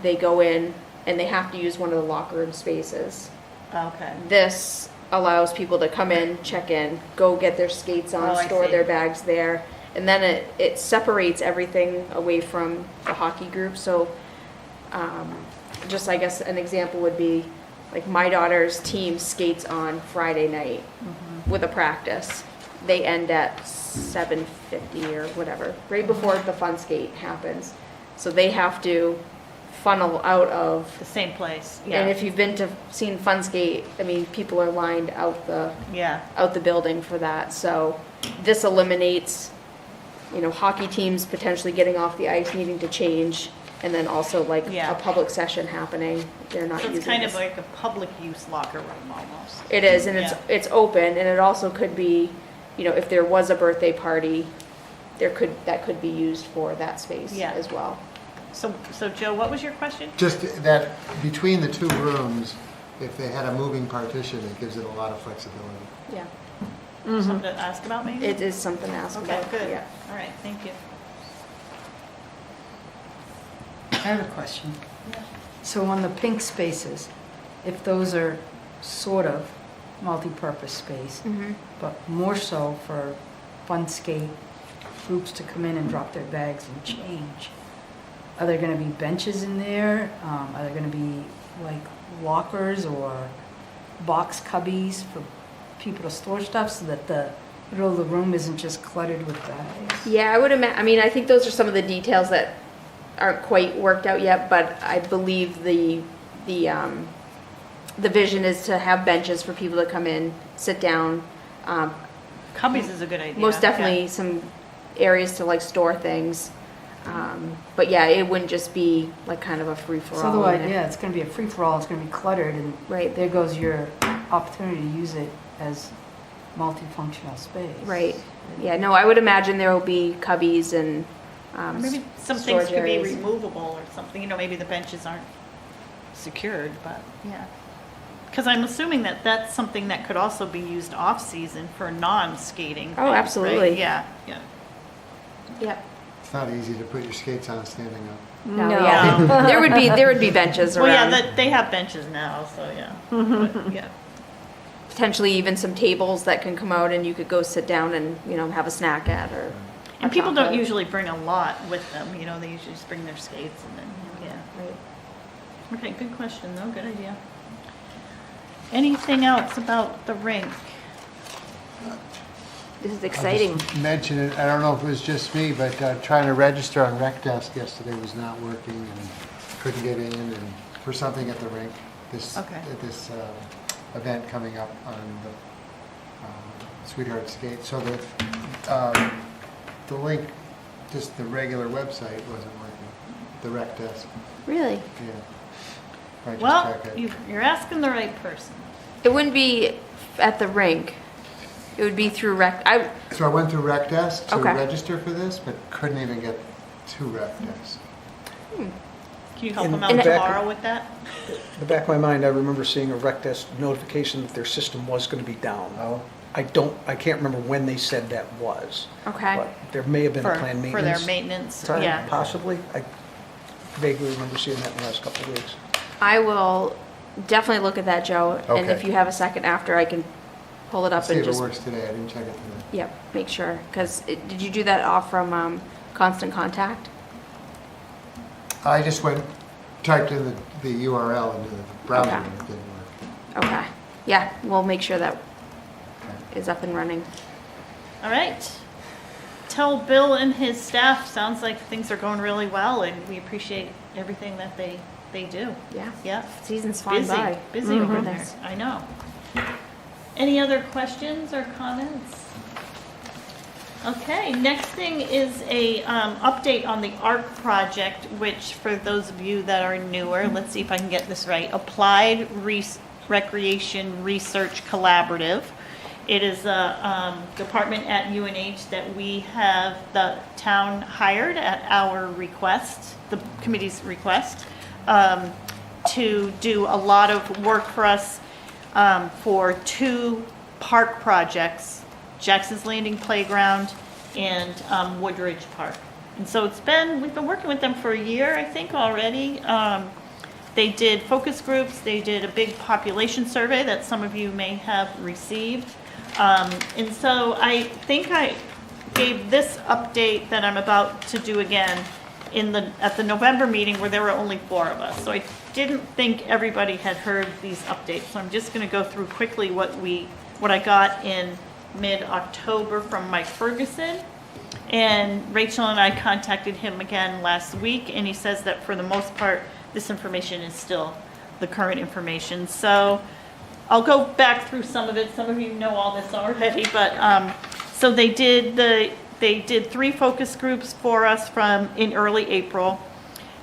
they go in and they have to use one of the locker room spaces. okay. This allows people to come in, check in, go get their skates on, Oh, I store see. their bags there. And then it separates everything away from the hockey group. So, just, I guess, an example would be, like, my daughter's team skates on Friday night with a practice. They end at 7:50 or whatever, right before the fun skate happens. So they have to funnel out of, The same place, and yeah, if you've been to seen fun skate, I mean, people are lined out yeah. the building for that. So this eliminates, hockey teams potentially getting off the ice, needing to change, and then also like Yeah. a public session happening. They're not So using it's kind of this. like a public use locker room almost. It is, and Yeah. it's open, and it also could be, if there was a birthday party, that could be used for that space Yeah. as well. So Joe, what was your question? Just that between the two rooms, if they had a moving partition, it gives it a lot of flexibility. Yeah, Something to ask about maybe? it is something to ask Okay, about. good. Yeah. All right, thank you. I have a question. So on the pink spaces, if those are sort of multi-purpose space, Mhm. but more so for fun skate groups to come in and drop their bags and change, are there gonna be benches in there? Are there gonna be like lockers or box cubbies for people to store stuff so that the middle of the room isn't just cluttered with bags? Yeah, I would I think those are some of the details that aren't quite worked out yet, but I believe the vision is to have benches for people to come in, sit down. Cubbies is a good idea. Most definitely some areas to like store things. But yeah, it wouldn't just be like kind of a free for all. So otherwise, yeah, it's gonna be a free-for-all, it's gonna be cluttered, and Right. there goes your opportunity to use it as multifunctional space. Right. Yeah, no, I would imagine there will be cubbies and, Or maybe some things storage could be areas. removable or something, maybe the benches aren't secured, but, yeah. Because I'm assuming that that's something that could also be used off-season for non-skating. Oh, things, right? absolutely. Yeah, yeah. Yep. It's not easy to put your skates on standing up. No, yeah, there would be benches Well, yeah, around. they have benches now, so, yeah. But, yeah. Potentially even some tables that can come out and you could go sit down and, have a snack at or. And a people don't chocolate. usually bring a lot with them, they usually just bring their skates and then, yeah. Right. Okay, good question though, good idea. Anything else about the rink? This is I'll exciting. just mention it, I don't know if it was just me, but trying to register on Rec Desk yesterday was not working and couldn't get in, and for something at the rink, this, Okay. at this event coming up on the Sweetheart Skate. So the link, just the regular website wasn't working, the Rec Desk, Really? yeah. I just Well, checked it. you're asking the right person. It wouldn't be at the rink. It would be through So I went through Rec Desk to Okay. register for this, but couldn't even get to Rec Desk. Can you help In them out the back- tomorrow with that? In the back of my mind, I remember seeing a rec desk notification that their system was going to be down. Oh, I can't remember when they said that was. Okay. But there may have been a For, planned for their maintenance. maintenance, time, yeah. Possibly. I vaguely remember seeing that in the last couple of weeks. I will definitely look at that, Joe. And if Okay. you have a second after, I can pull it up see and if it just, works today, I didn't check it today. yep, make sure. Because did you do that off from Constant Contact? I just typed in the URL into the browser Okay. and it didn't work. Okay. Yeah, we'll make sure that Okay. is up and running. All right. Tell Bill and his staff, sounds like things are going really well and we appreciate everything that they do. Yeah. Yeah. Season's flying Busy, by. busy over Mhm. there, I know. Any other questions or comments? Okay, next thing is a update on the ARC project, which for those of you that are newer, let's see if I can get this right, Applied Recreation Research Collaborative. It is a department at UNH that we have the town hired at our request, the committee's request, to do a lot of work for us for 2 park projects, Jackson's Landing Playground and Woodridge Park. And so we've been working with them for a year, I think, already. They did focus groups, they did a big population survey that some of you may have received. And so I think I gave this update that I'm about to do again at the November meeting where there were only 4 of us. So I didn't think everybody had heard these updates. So I'm just going to go through quickly what I got in mid-October from Mike Ferguson. And Rachel and I contacted him again last week, and he says that for the most part, this information is still the current information. So I'll go back through some of it. Some of you know all this already, but so they did 3 focus groups for us in early April,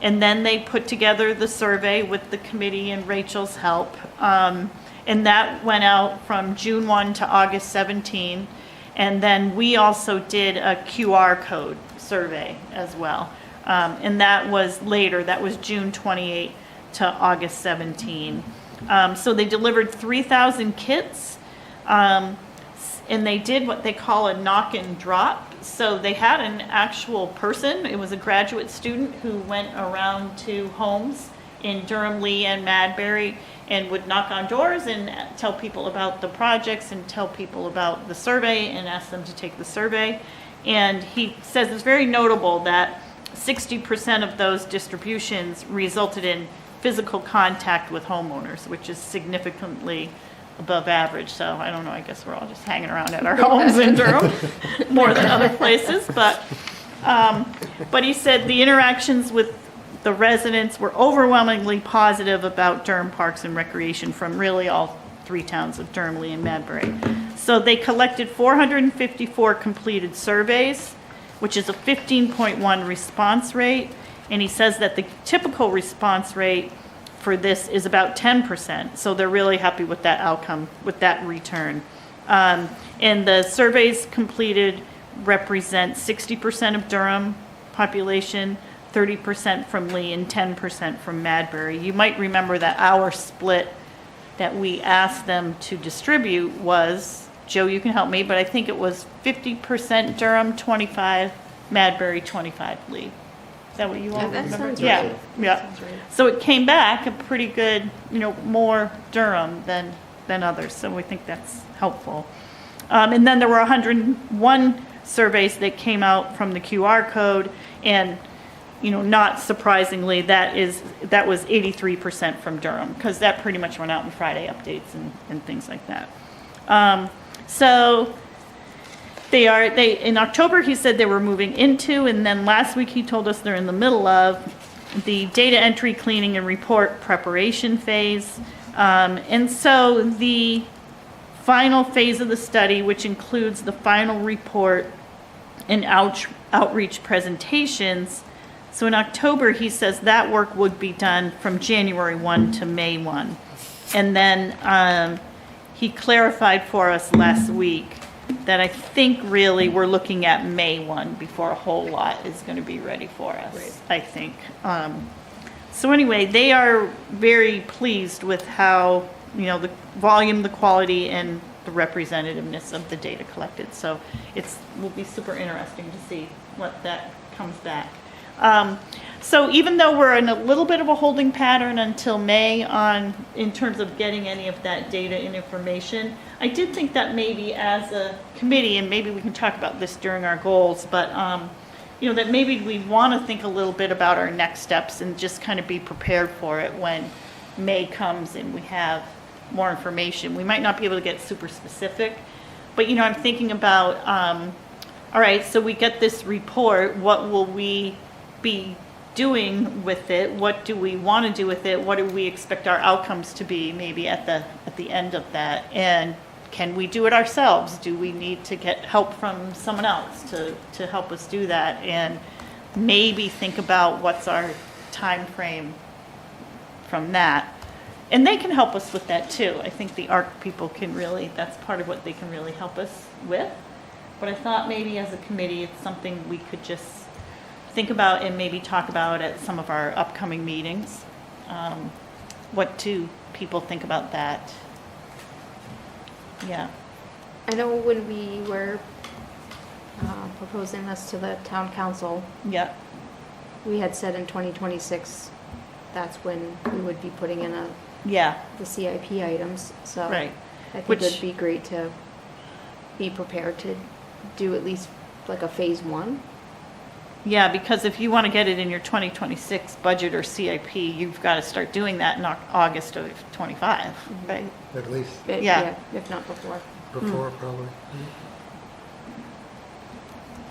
and then they put together the survey with the committee and Rachel's help, and that went out from June 1 to August 17, and then we also did a QR code survey as well, and that was later. That was June 28 to August 17. So they delivered 3,000 kits, and they did what they call a knock and drop. So they had an actual person. It was a graduate student who went around to homes in Durham, Lee, and Madbury and would knock on doors and tell people about the projects and tell people about the survey and ask them to take the survey. And he says it's very notable that 60% of those distributions resulted in physical contact with homeowners, which is significantly above average. So I don't know, I guess we're all just hanging around at our homes in Durham more than other places. But he said the interactions with the residents were overwhelmingly positive about Durham Parks and Recreation from really all 3 towns of Durham, Lee, and Madbury. So they collected 454 completed surveys, which is a 15.1 response rate. And he says that the typical response rate for this is about 10%. So they're really happy with that outcome, with that return. And the surveys completed represent 60% of Durham population, 30% from Lee, and 10% from Madbury. You might remember that our split that we asked them to distribute was, Joe, you can help me, but I think it was 50% Durham, 25 Madbury, 25 Lee. Is that what you all That remember? sounds Yeah, right. yeah. That sounds right. So it came back a pretty good, more Durham than others. So we think that's helpful. And then there were 101 surveys that came out from the QR code, and not surprisingly, that was 83% from Durham, because that pretty much went out in Friday updates and things like that. So they in October he said they were moving into, and then last week he told us they're in the middle of the data entry, cleaning, and report preparation phase. And so the final phase of the study, which includes the final report and outreach presentations. So in October, he says that work would be done from January 1 to May 1. And then he clarified for us last week that I think really we're looking at May 1 before a whole lot is going to be ready for us, right. I think. So anyway, they are very pleased with how, the volume, the quality, and the representativeness of the data collected. So will be super interesting to see what that comes back. So even though we're in a little bit of a holding pattern until May in terms of getting any of that data and information, I did think that maybe as a committee, and maybe we can talk about this during our goals, but that maybe we want to think a little bit about our next steps and just kind of be prepared for it when May comes and we have more information. We might not be able to get super specific, but I'm thinking about, all right, so we get this report, what will we be doing with it? What do we want to do with it? What do we expect our outcomes to be maybe at the end of that? And can we do it ourselves? Do we need to get help from someone else to help us do that? And maybe think about what's our time frame from that. And they can help us with that too. I think the ARC people can really, that's part of what they can really help us with. But I thought maybe as a committee, it's something we could just think about and maybe talk about at some of our upcoming meetings. What do people think about that? Yeah. I know when we were proposing this to the town council, Yeah. we had said in 2026, that's when we would be putting in Yeah. the CIP items, so. Right. I think Which- it'd be great to be prepared to do at least like a phase one. Yeah, because if you want to get it in your 2026 budget or CIP, you've got to start doing that in August of 25, right? At least Yeah. If not before. before, probably.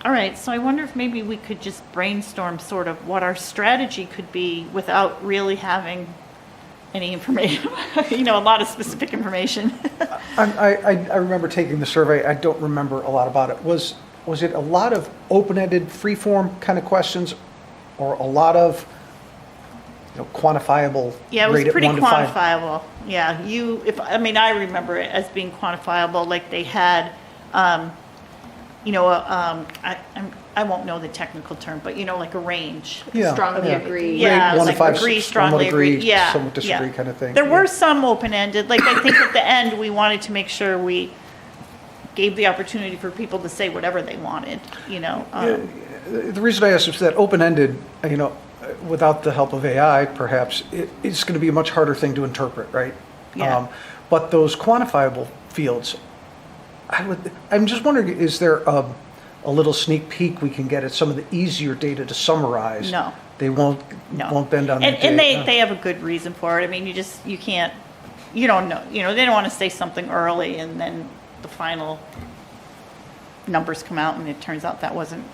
All right, so I wonder if maybe we could just brainstorm sort of what our strategy could be without really having any information, a lot of specific information. I remember taking the survey. I don't remember a lot about it. Was it a lot of open-ended, free-form kind of questions, or a lot of quantifiable? Yeah, it was rate at pretty 1 to 5? quantifiable. Yeah, I remember it as being quantifiable, like they had, I won't know the technical term, but like a range. Yeah, Strongly yeah. agree. Yeah, Rate 1 to like 5, agree, somewhat strongly agree. Yeah, somewhat disagree yeah. kind of thing. There Yeah. were some open-ended, like I think at the end, we wanted to make sure we gave the opportunity for people to say whatever they wanted, The reason I asked is that open-ended, without the help of AI, perhaps, it's going to be a much harder thing to interpret, right? Yeah. But those quantifiable fields, I'm just wondering, is there a little sneak peek we can get at some of the easier data to summarize? No. They won't No. bend on that And data. they have a good reason for it. I mean, you can't, you don't know, they don't want to say something early and then the final numbers come out and it turns out that wasn't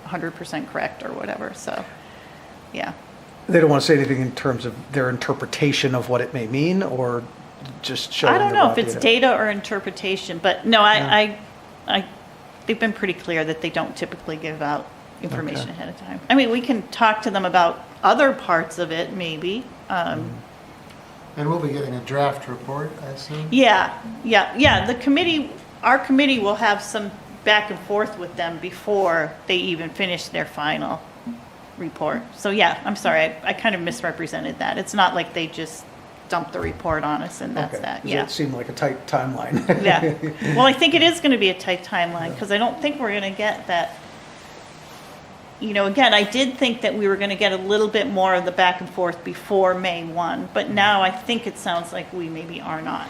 100% correct or whatever, so, yeah. They don't want to say anything in terms of their interpretation of what it may mean, or just showing I don't the know raw if it's data? data or interpretation, but no, they've been pretty clear that they don't typically give out information Okay. ahead of time. I mean, we can talk to them about other parts of it, maybe. And we'll be getting a draft report, I assume? Yeah. Our committee will have some back and forth with them before they even finish their final report. So yeah, I'm sorry, I kind of misrepresented that. It's not like they just dump the report on us and that's Okay. that, 'Cause yeah. It seemed like a tight timeline. Yeah. Well, I think it is going to be a tight timeline because I don't think we're going to get that. Again, I did think that we were going to get a little bit more of the back and forth before May 1, but now I think it sounds like we maybe are not.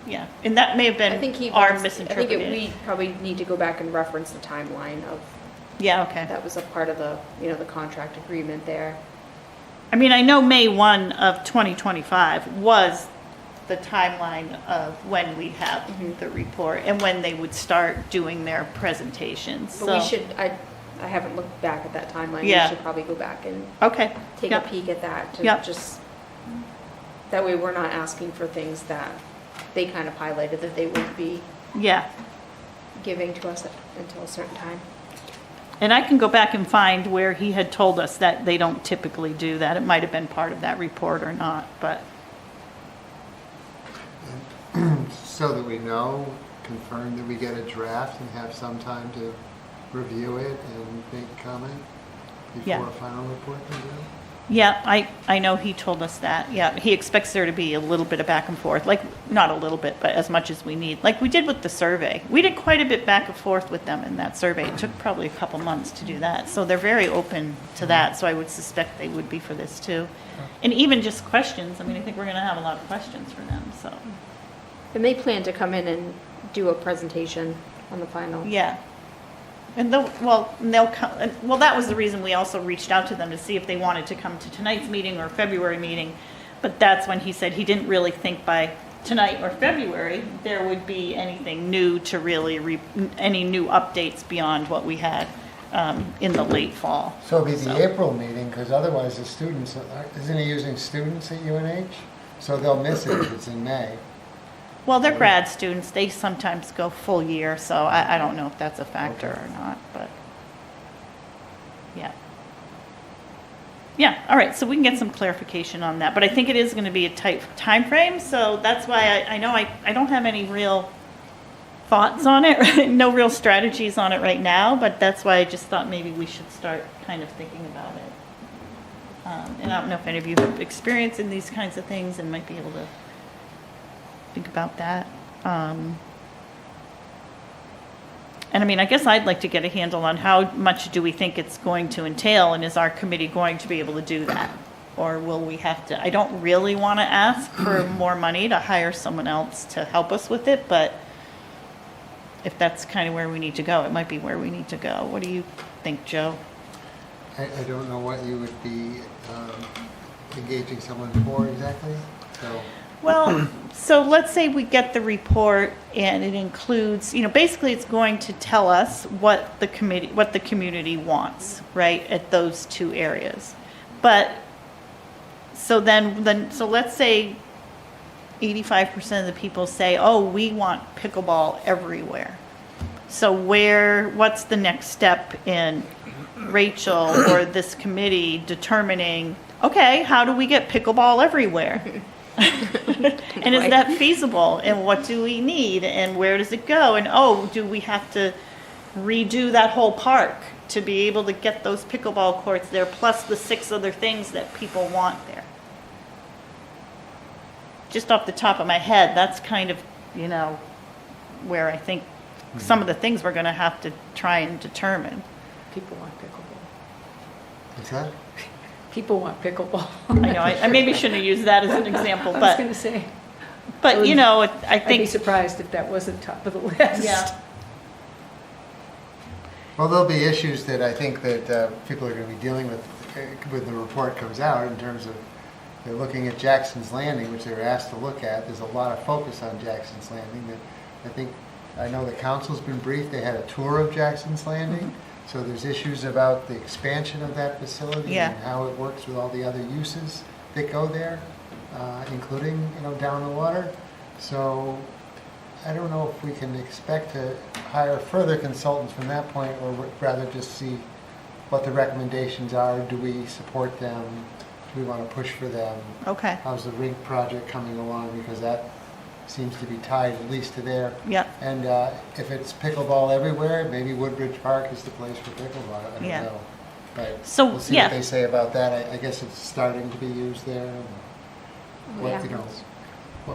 Yeah, and that may have I think been he our wants, I think misinterpretation. we probably need to go back and reference the timeline of, Yeah, okay. that was a part of the, the contract agreement there. I mean, I know May 1 of 2025 was the timeline of when we'd have the report and when they would start doing their presentations, But we so- should, I haven't looked back at that timeline. Yeah. We should probably go back and Okay. take Yep. a peek at that to Yep. just, that way we're not asking for things that they kind of highlighted that they would be Yeah. giving to us until a certain time. And I can go back and find where he had told us that they don't typically do that. It might have been part of that report or not, but, So that we know, confirm that we get a draft and have some time to review it and make comment Yeah. before a final report comes out? yeah, I know he told us that. Yeah, he expects there to be a little bit of back and forth, like, not a little bit, but as much as we need. Like we did with the survey. We did quite a bit back and forth with them in that survey. It took probably a couple months to do that. So they're very open to that, so I would suspect they would be for this too. And even just questions, I mean, I think we're gonna have a lot of questions for them, so, And they plan to come in and do a presentation on the final. yeah. And they'll come, well, that was the reason we also reached out to them to see if they wanted to come to tonight's meeting or February meeting. But that's when he said he didn't really think by tonight or February there would be anything new to really, any new updates beyond what we had in the late fall. So it'll be the April meeting, because otherwise the students, isn't he using students at UNH? So they'll miss it if it's in May. Well, they're grad students, they sometimes go full year, so I don't know if that's a factor or not, but, yeah. Yeah, all right, so we can get some clarification on that, but I think it is gonna be a tight time frame. So that's why I know I don't have any real thoughts on it, no real strategies on it right now, but that's why I just thought maybe we should start kind of thinking about it. And I don't know if any of you have experience in these kinds of things and might be able to think about that. And I mean, I guess I'd like to get a handle on how much do we think it's going to entail, and is our committee going to be able to do that? Or will we have to, I don't really want to ask for more money to hire someone else to help us with it, but if that's kind of where we need to go, it might be where we need to go. What do you think, Joe? I don't know what you would be engaging someone for exactly, so. Well, so let's say we get the report and it includes, basically it's going to tell us what the community wants, right, at those two areas. But, so so let's say 85% of the people say, oh, we want pickleball everywhere. So what's the next step in Rachel or this committee determining, okay, how do we get pickleball everywhere? And is that feasible? And what do we need? And where does it go? And do we have to redo that whole park to be able to get those pickleball courts there, plus the 6 other things that people want there? Just off the top of my head, that's kind of, where I think some of the things we're going to have to try and determine. People want pickleball. What's that? People want pickleball. I know, I maybe shouldn't have used that as an example, I was going to but, say, I I'd be think, surprised if that wasn't top of the list. yeah. Well, there'll be issues that I think that people are going to be dealing with when the report comes out, in terms of they're looking at Jackson's Landing, which they were asked to look at. There's a lot of focus on Jackson's Landing. I know the council's been briefed. They had a tour of Jackson's Landing. So there's issues about the expansion of that facility Yeah. and how it works with all the other uses that go there, including, down the water. So I don't know if we can expect to hire further consultants from that point, or rather just see what the recommendations are. Do we support them? Do we want to push for them? Okay, How's the rink project coming along? Because that seems to be tied at least to there. yeah, And if it's pickleball everywhere, maybe Woodbridge Park is the place for pickleball. I don't Yeah. know. But So, we'll see yeah. what they say about that. I guess it's starting to be used there. And what, Yeah.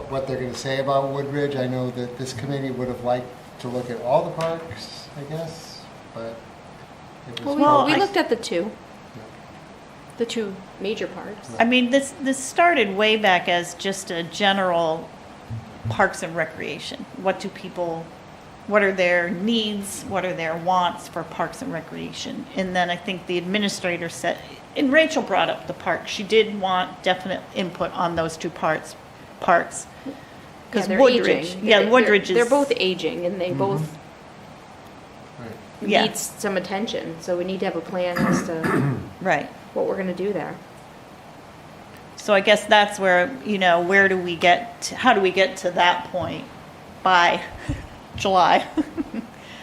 what they're going to say about Woodbridge. I know that this committee would have liked to look at all the parks, I guess, but it was. Well, we I- looked at the two major parks. I mean, this started way back as just a general parks and recreation. What are their needs? What are their wants for parks and recreation? And then I think the administrator said, and Rachel brought up the park, she did want definite input on those two parks. Yeah, Because they're Woodridge, aging. yeah, They're- Woodridge is. They're both aging, and they both Right. Yeah. need some attention, so we need to have a plan as to Right. what we're gonna do there. So I guess that's where, where do we how do we get to that point by July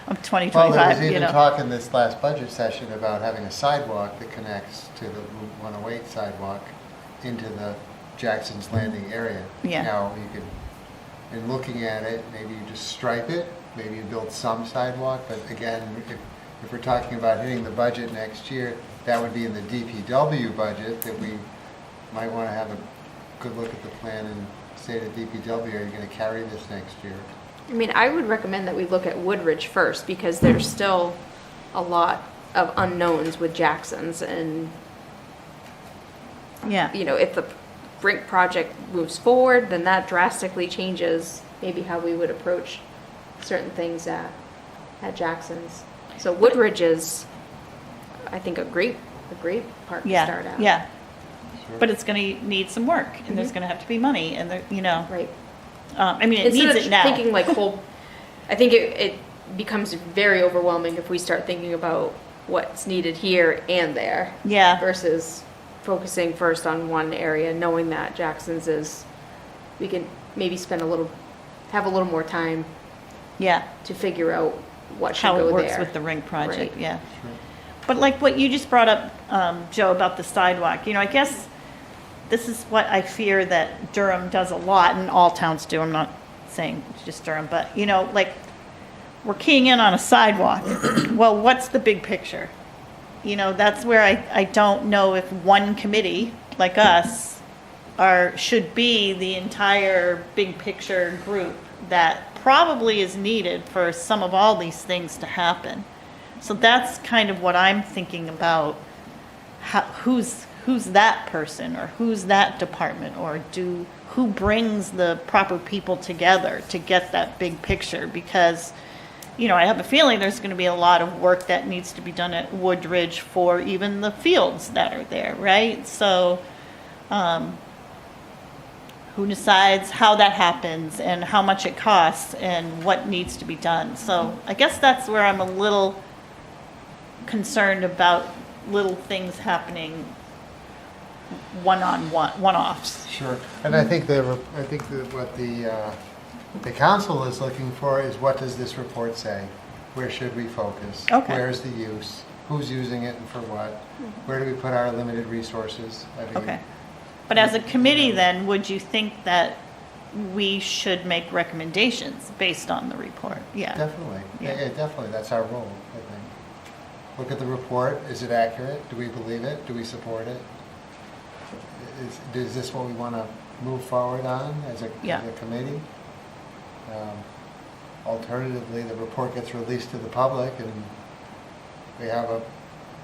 of 2025, Well, there was even talk in this last budget session about having a sidewalk that connects to the Route 108 sidewalk into the Jackson's Landing area. Yeah. Now, you could, in looking at it, maybe you just stripe it, maybe you build some sidewalk, but again, if we're talking about hitting the budget next year, that would be in the DPW budget, that we might want to have a good look at the plan and say to DPW, are you going to carry this next year? I mean, I would recommend that we look at Woodridge first, because there's still a lot of unknowns with Jackson's, and, Yeah, if the rink project moves forward, then that drastically changes maybe how we would approach certain things at Jackson's. So Woodridge is, I think, a great park to start yeah, out. yeah. Sure. But it's going to need some work, and there's going to have to be money, and Right. I mean, it Instead needs of it now. thinking like I think it becomes very overwhelming if we start thinking about what's needed here and there Yeah, versus focusing first on one area, knowing that Jackson's we can maybe have a little more time yeah. to figure out what should How go it works there. with the rink project, Right. yeah. Sure. But like what you just brought up, Joe, about the sidewalk, I guess this is what I fear that Durham does a lot, and all towns do. I'm not saying just Durham, but like we're keying in on a sidewalk. Well, what's the big picture? That's where I don't know if one committee like us should be the entire big picture group that probably is needed for some of all these things to happen. So that's kind of what I'm thinking about. Who's that person, or who's that department, or who brings the proper people together to get that big picture? Because I have a feeling there's going to be a lot of work that needs to be done at Woodridge for even the fields that are there, right? So who decides how that happens and how much it costs and what needs to be done? So I guess that's where I'm a little concerned about little things happening one-offs. Sure. And I think that what the council is looking for is, what does this report say? Where should we focus? Okay. Where's the use? Who's using it and for what? Where do we put our limited resources? I mean, Okay. But as a committee then, would you think that we should make recommendations based on the report? Yeah. Definitely. Yeah. Yeah, definitely. That's our role, I think. Look at the report. Is it accurate? Do we believe it? Do we support it? Is this what we want to move forward on as a committee? Alternatively, the report gets released to the public and we have a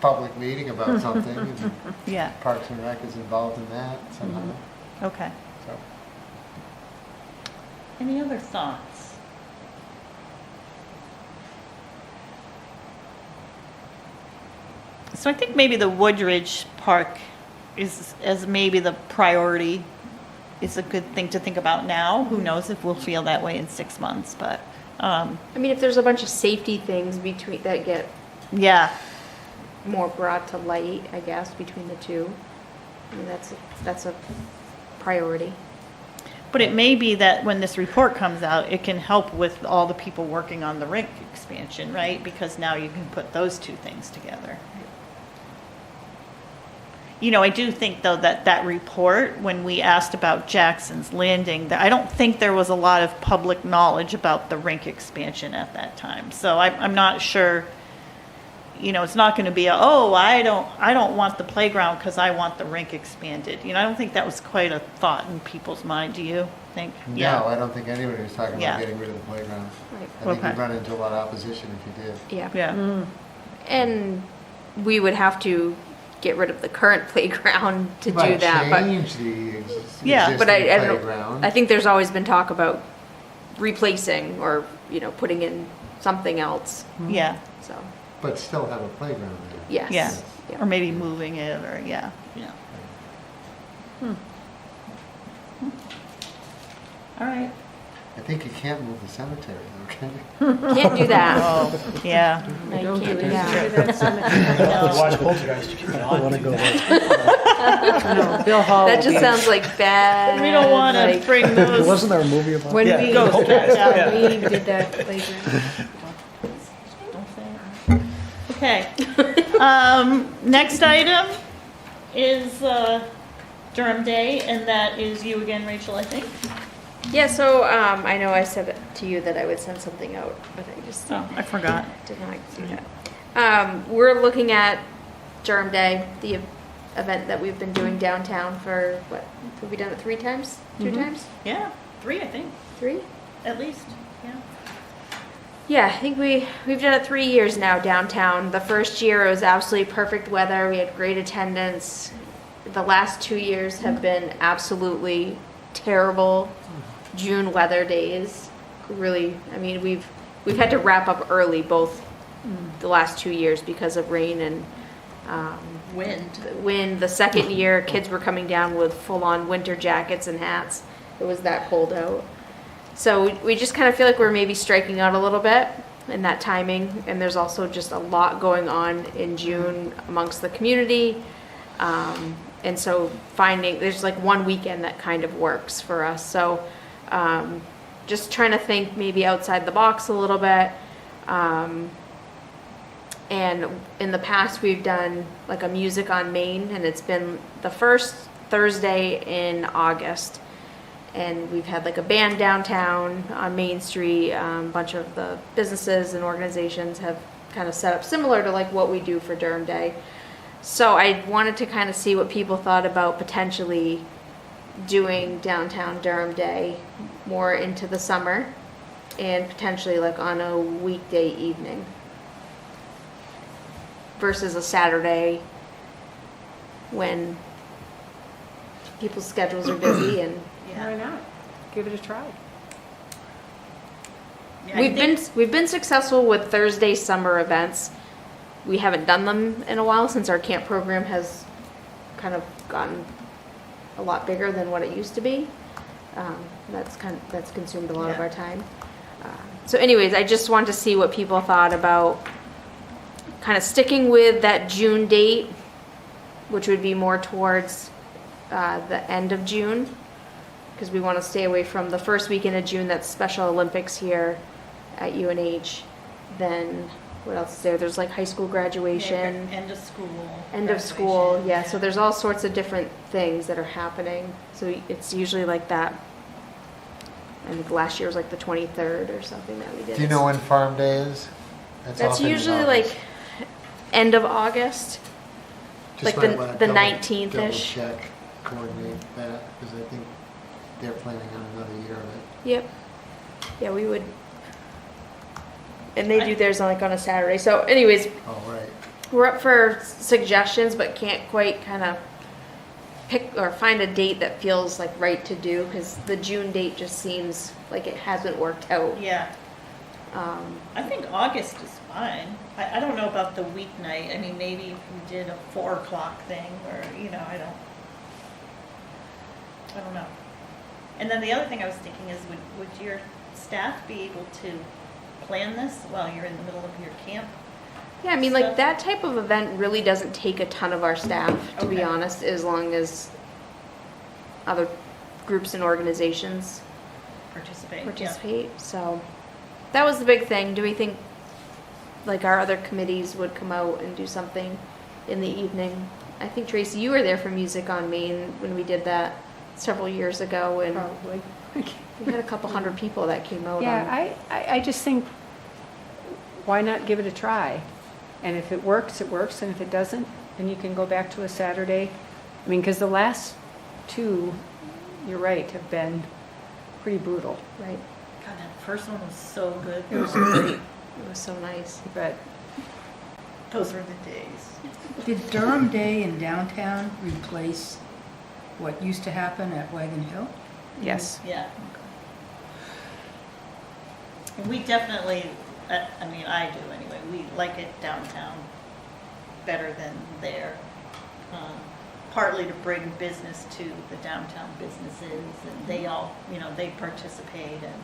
public meeting about something, and Yeah. Parks and Rec is involved in that somehow. Okay. So, Any other thoughts? So I think maybe the Woodridge Park is, as maybe the priority, is a good thing to think about now. Who knows if we'll feel that way in 6 months, but, I mean, if there's a bunch of safety things between that get yeah. more brought to light, I guess, between the two, I mean, that's a priority. But it may be that when this report comes out, it can help with all the people working on the rink expansion, right? Because now you can put those two things together. I do think, though, that report, when we asked about Jackson's Landing, that I don't think there was a lot of public knowledge about the rink expansion at that time. So I'm not sure, it's not going to be I don't want the playground because I want the rink expanded. I don't think that was quite a thought in people's mind. Do you think? no, I don't think anybody was talking Yeah. about getting rid of the playground. Right. I think Okay. you'd run into a lot of opposition if you did. Yeah. Yeah. And we would have to get rid of the current playground to do Might that. But change the Yeah, existing but I don't. playground. I think there's always been talk about replacing or putting in something else. Yeah. So But still have a playground there. yes. Yeah. Yeah. Or maybe moving it, or yeah. All right. I think you can't move the cemetery, though, can you? Can't do that. Oh, yeah. No, you can't do that. No. Watch Poltergeist. I want to go. No, Bill Hall. That will just be- sounds like bad. We don't want to like- bring those. Wasn't there a movie about When Yeah, we, go Poltergeist. Yeah. we did that playground. Don't say it. Okay. Next item is Durham Day, and that is you again, Rachel, I think. Yeah, so I know I said to you that I would send something out, but I just Oh, I forgot. did not do that. We're looking at Durham Day, the event that we've been doing downtown for, what, have we done it 3 times? 2 times? Yeah, 3, I think, 3? at least. Yeah. Yeah, I think we've done it 3 years now downtown. The first year it was absolutely perfect weather. We had great attendance. The last 2 years have been absolutely terrible June weather days. Really, I mean, we've had to wrap up early both the last 2 years because of rain and wind. The second year, kids were coming down with full-on winter jackets and hats. It was that cold out. So we just kind of feel like we're maybe striking out a little bit in that timing. And there's also just a lot going on in June amongst the community. And so there's like one weekend that kind of works for us. So just trying to think maybe outside the box a little bit. And in the past, we've done like a Music on Main, and it's been the first Thursday in August. And we've had like a band downtown on Main Street. A bunch of the businesses and organizations have kind of set up similar to like what we do for Durham Day. So I wanted to kind of see what people thought about potentially doing downtown Durham Day more into the summer and potentially like on a weekday evening versus a Saturday when people's schedules are busy. And Why not? Give it a try. Yeah, I we've think- been successful with Thursday summer events. We haven't done them in a while since our camp program has kind of gotten a lot bigger than what it used to be. That's consumed a lot of Yeah. our time. So anyways, I just wanted to see what people thought about kind of sticking with that June date, which would be more towards the end of June, because we want to stay away from the first weekend of June. That's Special Olympics here at UNH. Then what else is there? There's like high school graduation, End of school. end of school. graduation, Yeah, so there's all sorts of different things that are happening. So it's usually like that. I think last year was like the 23rd or something that we did. Do you know when Farm Day is? That's often in usually August. like end of August. Just like might the- wanna the double- 19th-ish. Double check, coordinate that, because I think they're planning on another year of it. Yep. Yeah, we would. And they do theirs on like on a Saturday. So anyways, Oh, right. we're up for suggestions, but can't quite kind of pick or find a date that feels like right to do, because the June date just seems like it hasn't worked out. Yeah, Um, I think August is fine. I don't know about the weeknight. I mean, maybe if we did a 4 o'clock thing, or, I don't know. And then the other thing I was thinking is, would your staff be able to plan this while you're in the middle of your camp? yeah, I mean, like Stuff. that type of event really doesn't take a ton of our staff, to be Okay. honest, as long as other groups and organizations Participate? participate. So that was the big thing. Do we think like our other committees would come out and do something in the evening? I think Tracy, you were there for Music on Main when we did that several years ago, and Probably. we had a couple hundred people that came out. Yeah, I just think, why not give it a try? And if it works, it works, and if it doesn't, then you can go back to a Saturday. I mean, because the last two, you're right, have been pretty brutal. Right. God, that first one was so good. It was great, It was so nice. but Those were the days. Did Durham Day in downtown replace what used to happen at Wagon Hill? yes. Yeah. And we definitely, I mean, I do anyway, we like it downtown better than there. Partly to bring business to the downtown businesses, and they all, they participate, and,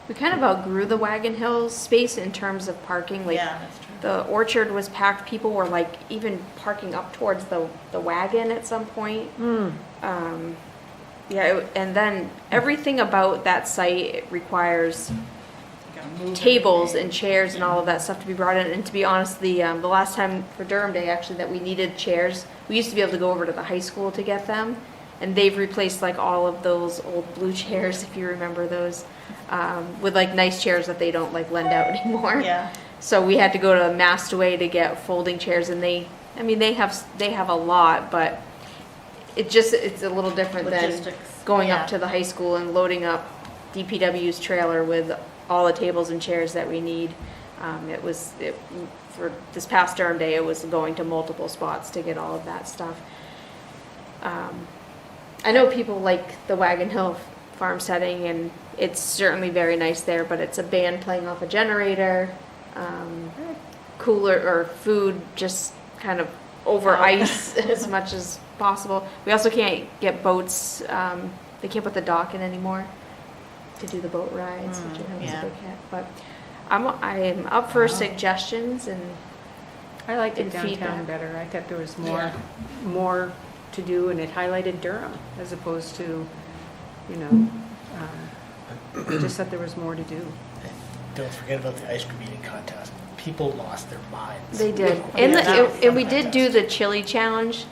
We kind of outgrew the Wagon Hill space in terms of parking. Like yeah, that's true. the orchard was packed. People were like even parking up towards the wagon at some point. And then everything about that site requires You gotta move tables everything. and chairs and all of that stuff to be brought in. And to be honest, the last time for Durham Day actually that we needed chairs, we used to be able to go over to the high school to get them, and they've replaced like all of those old blue chairs, if you remember those, with like nice chairs that they don't like lend out anymore. Yeah, So we had to go to Mastaway to get folding chairs, and they have a lot, but it's a little different than logistics. going Yeah. up to the high school and loading up DPW's trailer with all the tables and chairs that we need. For this past Durham Day, it was going to multiple spots to get all of that stuff. I know people like the Wagon Hill farm setting, and it's certainly very nice there, but it's a band playing off a generator, cooler or food just kind of over ice as much as possible. We also can't get boats, they can't put the dock in anymore to do the boat rides, which I know is yeah. a big hit. But I'm up for suggestions, and I liked it And downtown feedback. better. I thought there was Yeah. more to do, and it highlighted Durham as opposed to, I just thought there was more to do. Don't forget about the ice cream eating contest. people lost their minds. They did. Yeah, And, that was and we did do the chili challenge.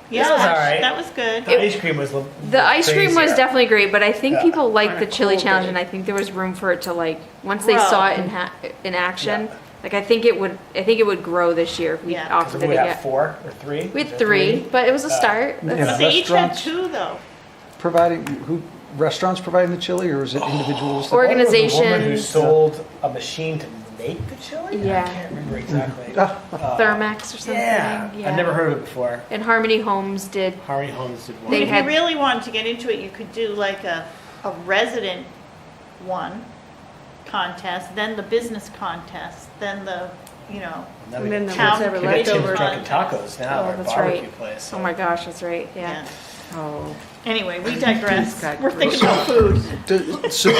Yeah, was all right. that was good. The ice cream was The ice cream was crazier. definitely great, but I think Yeah. people liked On the a chili cold challenge, day. and I think there was room for it to like, once they Grow. saw it in action, Yeah. like I think it would grow this year if we Yeah. offered So it we had again. 4 or 3? We had 3, but it was a start. Yeah. That's- They each had Restaurants? 2 though. Restaurants providing the chili, or is it individuals? that- Organi- The woman who Organizations. sold a machine to make the chili? Yeah. I can't remember exactly. Ah. Thermex or something. Yeah. I've never heard of it before. And Harmony Homes did. Harmony Homes did one. They If had- you really wanted to get into it, you could do like a resident one contest, then the business contest, then the, you know, Now And then the Town whatever committee. Tim's leftover. Drunken Tacos now, Oh, our that's barbecue right. place. Oh my gosh, that's right. Yeah. yeah. Oh, Anyway, we digress. God, We're thinking about food. So,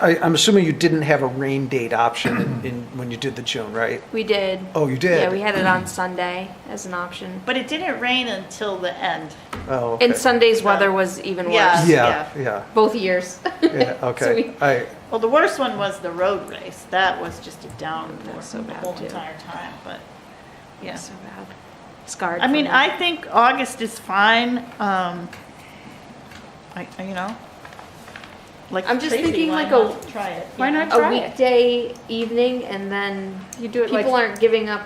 I'm assuming you didn't have a rain date option when you did the June, right? We did. Oh, you did? Yeah, we had it on Sunday as an option. But it didn't rain until the end. Oh, okay. And Sunday's weather was even worse. Yeah. Yeah, Both years. yeah, So okay. we- Well, the worst one was the road race. That was just a downpour That was so the bad, whole too. entire time, but, yeah. So bad. Scarred. I mean, from I think August is fine. You know, like I'm just Tracy, thinking why like not try it. Why you not know? a try it. weekday evening, and then you do it like, people aren't giving up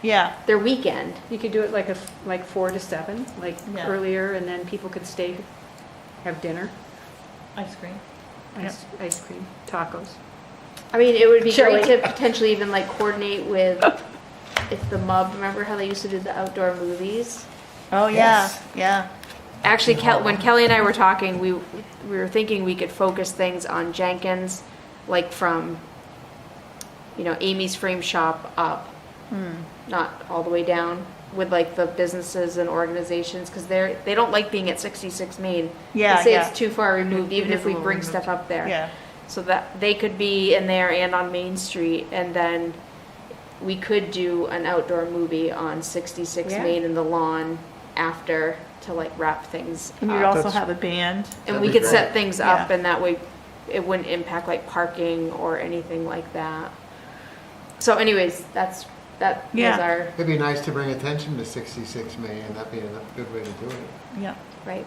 Yeah, their weekend. you could do it like 4 to 7, like Yeah. earlier, and then people could stay, have dinner, ice cream. ice cream, tacos. I mean, it would be Chili. great to potentially even like coordinate with if the MUB. Remember how they used to do the outdoor movies? Oh, Yes. yeah. Actually, when Kelly and I were talking, we were thinking we could focus things on Jenkins, like from, you know, Amy's Frame Shop up, not all the way down, with like the businesses and organizations, because they don't like being at 66 Main. Yeah, They say yeah. it's too far removed, even It if is a we little bring removed. stuff up there. Yeah. So that they could be in there and on Main Street, and then we could do an outdoor movie on 66 Yeah. Main in the lawn after to like wrap things And you'd up. also have a band. And That'd we be could great. set things up, Yeah. and that way it wouldn't impact like parking or anything like that. So anyways, that was Yeah. our, It'd be nice to bring attention to 66 May, and that'd be a good way to do it. Yeah. right.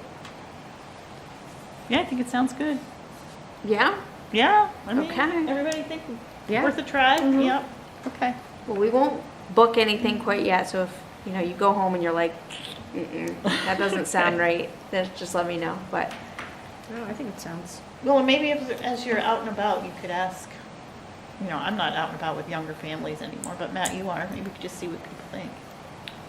Yeah, I think it sounds good. Yeah, Yeah, I mean, Okay. everybody think Yeah. worth a try? Mhm. Yep. Okay. well, we won't book anything quite yet, so if, you know, you go home and you're like, mm-mm, that doesn't sound right, then just let me know, but. No, I think it sounds, Well, and maybe as you're out and about, you could ask, you know, I'm not out and about with younger families anymore, but Matt, you are. Maybe we could just see what people think.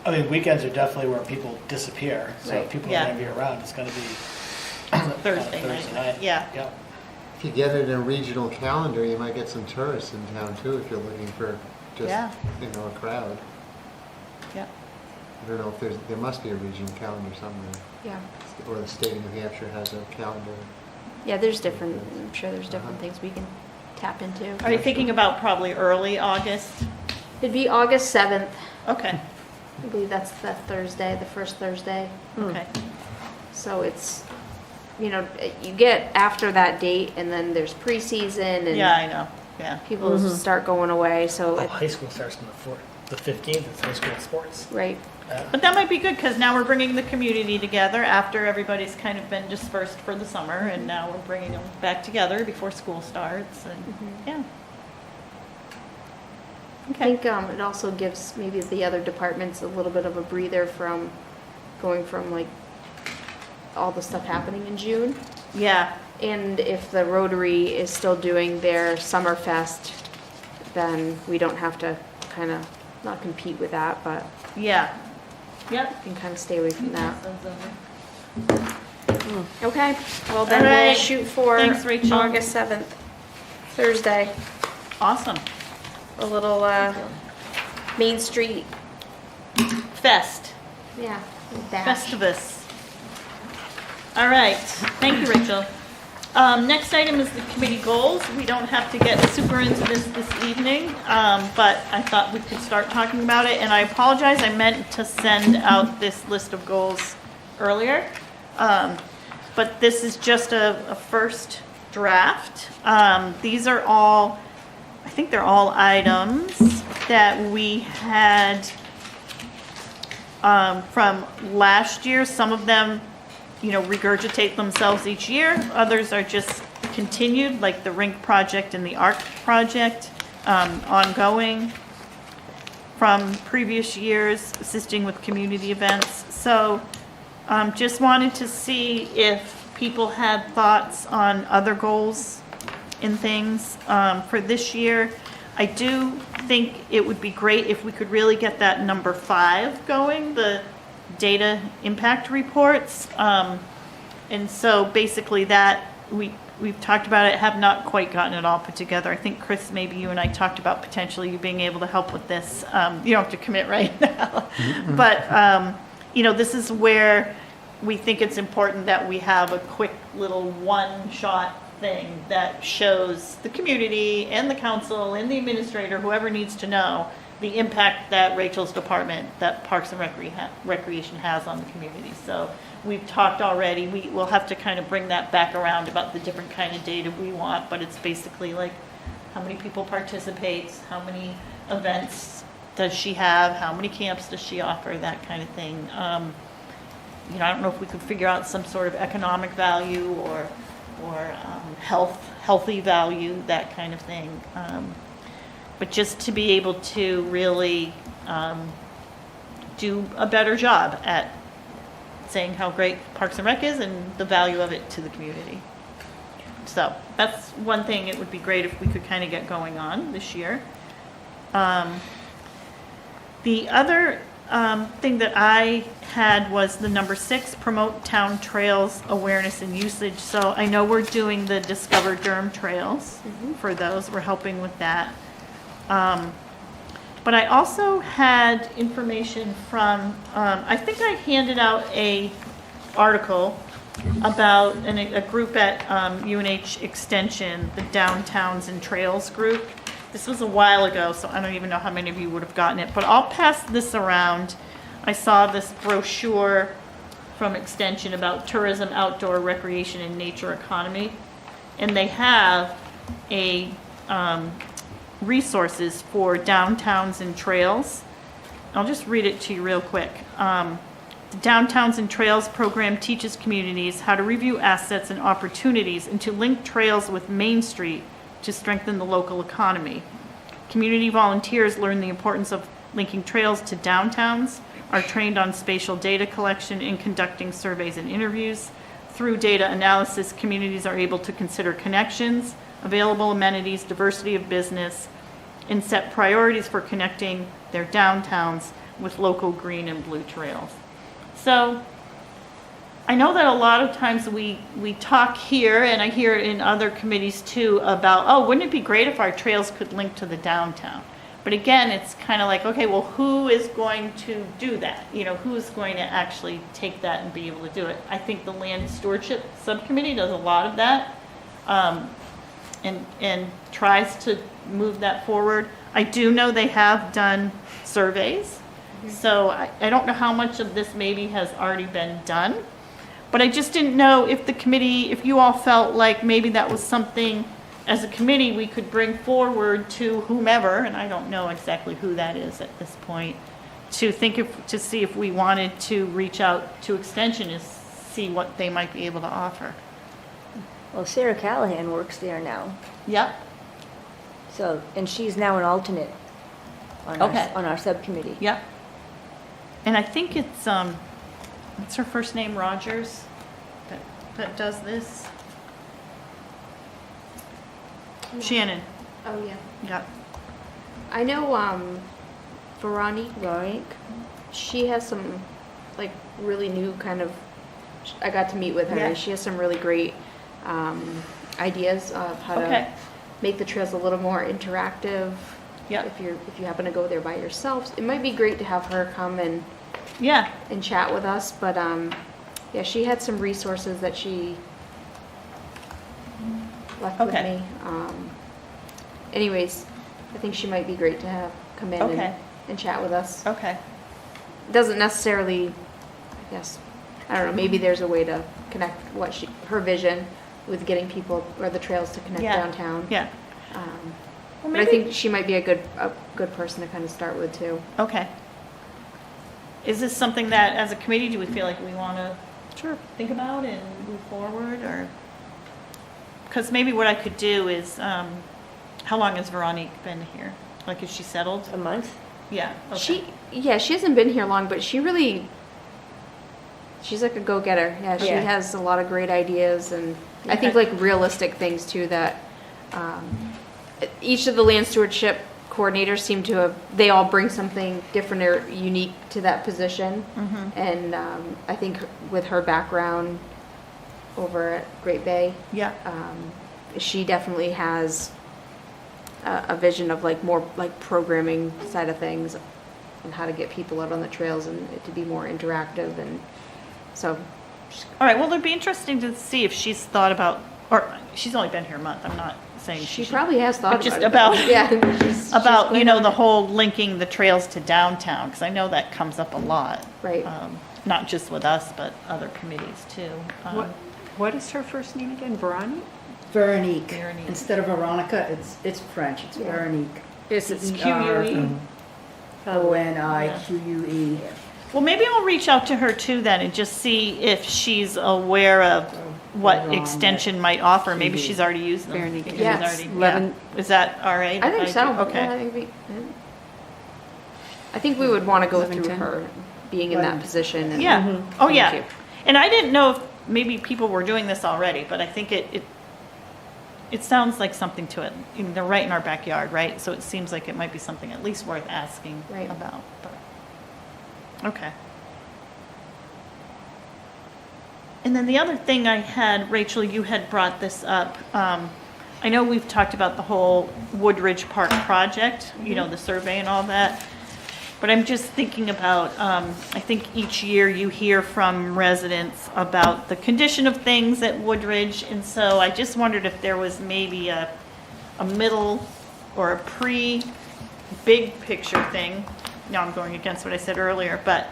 I mean, weekends are definitely where people disappear. So Right. if people Yeah. are going to be around, it's going to be Thursday night. Yeah. Yep. If you get it in a regional calendar, you might get some tourists in town too, if you're looking for just, Yeah. a crowd. Yeah. I don't know if there must be a regional calendar somewhere, Yeah. or the state of New Hampshire has a calendar. Yeah, there's different, I'm sure there's different things we can tap into. Are you thinking about probably early August? It'd be August 7th. Okay. I believe that's the Thursday, the first Thursday. Okay. So it's, you know, you get after that date, and then there's preseason, and Yeah, I know. Yeah. people start going away, so, Oh, it- high school starts on the 15th. It's high school sports. right. But that might be good because now we're bringing the community together after everybody's kind of been dispersed for the summer, and now we're bringing them back together before school starts. And yeah. I Okay. think it also gives maybe the other departments a little bit of a breather from going from like all the stuff happening in June. Yeah. And if the Rotary is still doing their summer fest, then we don't have to kind of not compete with that, but Yeah. Yep. we can kind of stay away from that. Those over. Okay, well then All we'll right. shoot for Thanks, Rachel. August 7th, Thursday, Awesome. a little Main Street, Fest. yeah, dash. Festivus. All right, thank you, Rachel. Next item is the committee goals. We don't have to get super into this evening, but I thought we could start talking about it. And I apologize, I meant to send out this list of goals earlier. But this is just a first draft. These are all, I think they're all items that we had from last year. Some of them, regurgitate themselves each year. Others are just continued, like the rink project and the art project, ongoing from previous years, assisting with community events. So just wanted to see if people had thoughts on other goals and things for this year. I do think it would be great if we could really get that number 5 going, the data impact reports. And so basically that, we've talked about it, have not quite gotten it all put together. I think, Chris, maybe you and I talked about potentially you being able to help with this. You don't have to commit right now. But, this is where we think it's important that we have a quick little one-shot thing that shows the community and the council and the administrator, whoever needs to know, the impact that Rachel's department, that Parks and Recreation has on the community. So we've talked already, we'll have to kind of bring that back around about the different kind of data we want, but it's basically like how many people participate, how many events does she have, how many camps does she offer, that kind of thing. I don't know if we could figure out some sort of economic value or healthy value, that kind of thing. But just to be able to really do a better job at saying how great Parks and Rec is and the value of it to the community. So that's one thing it would be great if we could kind of get going on this year. The other thing that I had was the number 6, promote town trails awareness and usage. So I know we're doing the Discover Durham trails for those. We're helping with that. But I also had information from, I think I handed out a article about a group at UNH Extension, the Downtowns and Trails group. This was a while ago, so I don't even know how many of you would have gotten it, but I'll pass this around. I saw this brochure from Extension about tourism, outdoor recreation, and nature economy. And they have resources for downtowns and trails. I'll just read it to you real quick. The Downtowns and Trails program teaches communities how to review assets and opportunities and to link trails with Main Street to strengthen the local economy. Community volunteers learn the importance of linking trails to downtowns, are trained on spatial data collection and conducting surveys and interviews. Through data analysis, communities are able to consider connections, available amenities, diversity of business, and set priorities for connecting their downtowns with local green and blue trails. So I know that a lot of times we talk here, and I hear it in other committees too, about, oh, wouldn't it be great if our trails could link to the downtown? But again, it's kind of like, okay, well, who is going to do that? Who's going to actually take that and be able to do it? I think the Land Stewardship Subcommittee does a lot of that, and tries to move that forward. I do know they have done surveys, so I don't know how much of this maybe has already been done. But I just didn't know if the committee, if you all felt like maybe that was something as a committee we could bring forward to whomever, and I don't know exactly who that is at this point, to see if we wanted to reach out to Extension and see what they might be able to offer. Well, Sarah Callahan works there now. Yep. So, and she's now an alternate on our subcommittee. Yep. And I think it's what's her first name, Rogers, that does this? Shannon. Oh, yeah. Yep. I know, Veronique, she has some, really new kind of, I got to meet with her. Yeah. She has some really great ideas of how to make the trails a little more interactive. Yep. If you happen to go there by yourself, it might be great to have her come and chat with us. But she had some resources that she left with me. Anyways, I think she might be great to have come in and chat with us. Okay. Doesn't necessarily, I guess, I don't know, maybe there's a way to connect her vision with getting people or the trails to connect downtown. Yeah. But I think she might be a good person to kind of start with too. Okay. Is this something that, as a committee, do we feel like we want to think about and move forward, or? Because maybe what I could do is, how long has Veronique been here? Like, is she settled? A month? Yeah. Okay. She hasn't been here long, but she's like a go-getter. Yeah, she Yeah. has a lot of great ideas, and I think Okay. like realistic things too that each of the land stewardship coordinators seem to have, they all bring something different or unique to that position. And I think with her background over at Great Bay, Yeah. she definitely has a vision of like more like programming side of things and how to get people out on the trails and it to be more interactive. And so All right, well, it'd be interesting to see if she's thought about, or she's only been here a month, I'm not saying she should- probably has thought But just about it. about- Yeah. she's about, quite you know, on the it. whole linking the trails to downtown, because I know that comes up a lot. Right. Not just with us, but other committees too. What is her first name again? Veronique? Veronique. Veronique. Instead of Veronica, it's French, it's Yeah. Veronique. Is it QUE? Onique. Well, maybe I'll reach out to her too then and just see if she's aware of what Wrong, extension might offer. Maybe she's already used them. Veronique. because Yes. she's already- 11 yeah. Is that all right? I if think do- so. Yeah, Okay. I think we would want to go 11, through 10. her being in that position. And Yeah. Oh, Thank yeah. you. And I didn't know if maybe people were doing this already, but I think it sounds like something to it. I mean, they're right in our backyard, right? So it seems like it might be something at least worth asking Right. about. But, okay. And then the other thing I had, Rachel, you had brought this up. I know we've talked about the whole Woodridge Park project, you know, the survey and all that. But I'm just thinking about, I think each year you hear from residents about the condition of things at Woodridge. And so I just wondered if there was maybe a middle or a big picture thing. Now I'm going against what I said earlier, but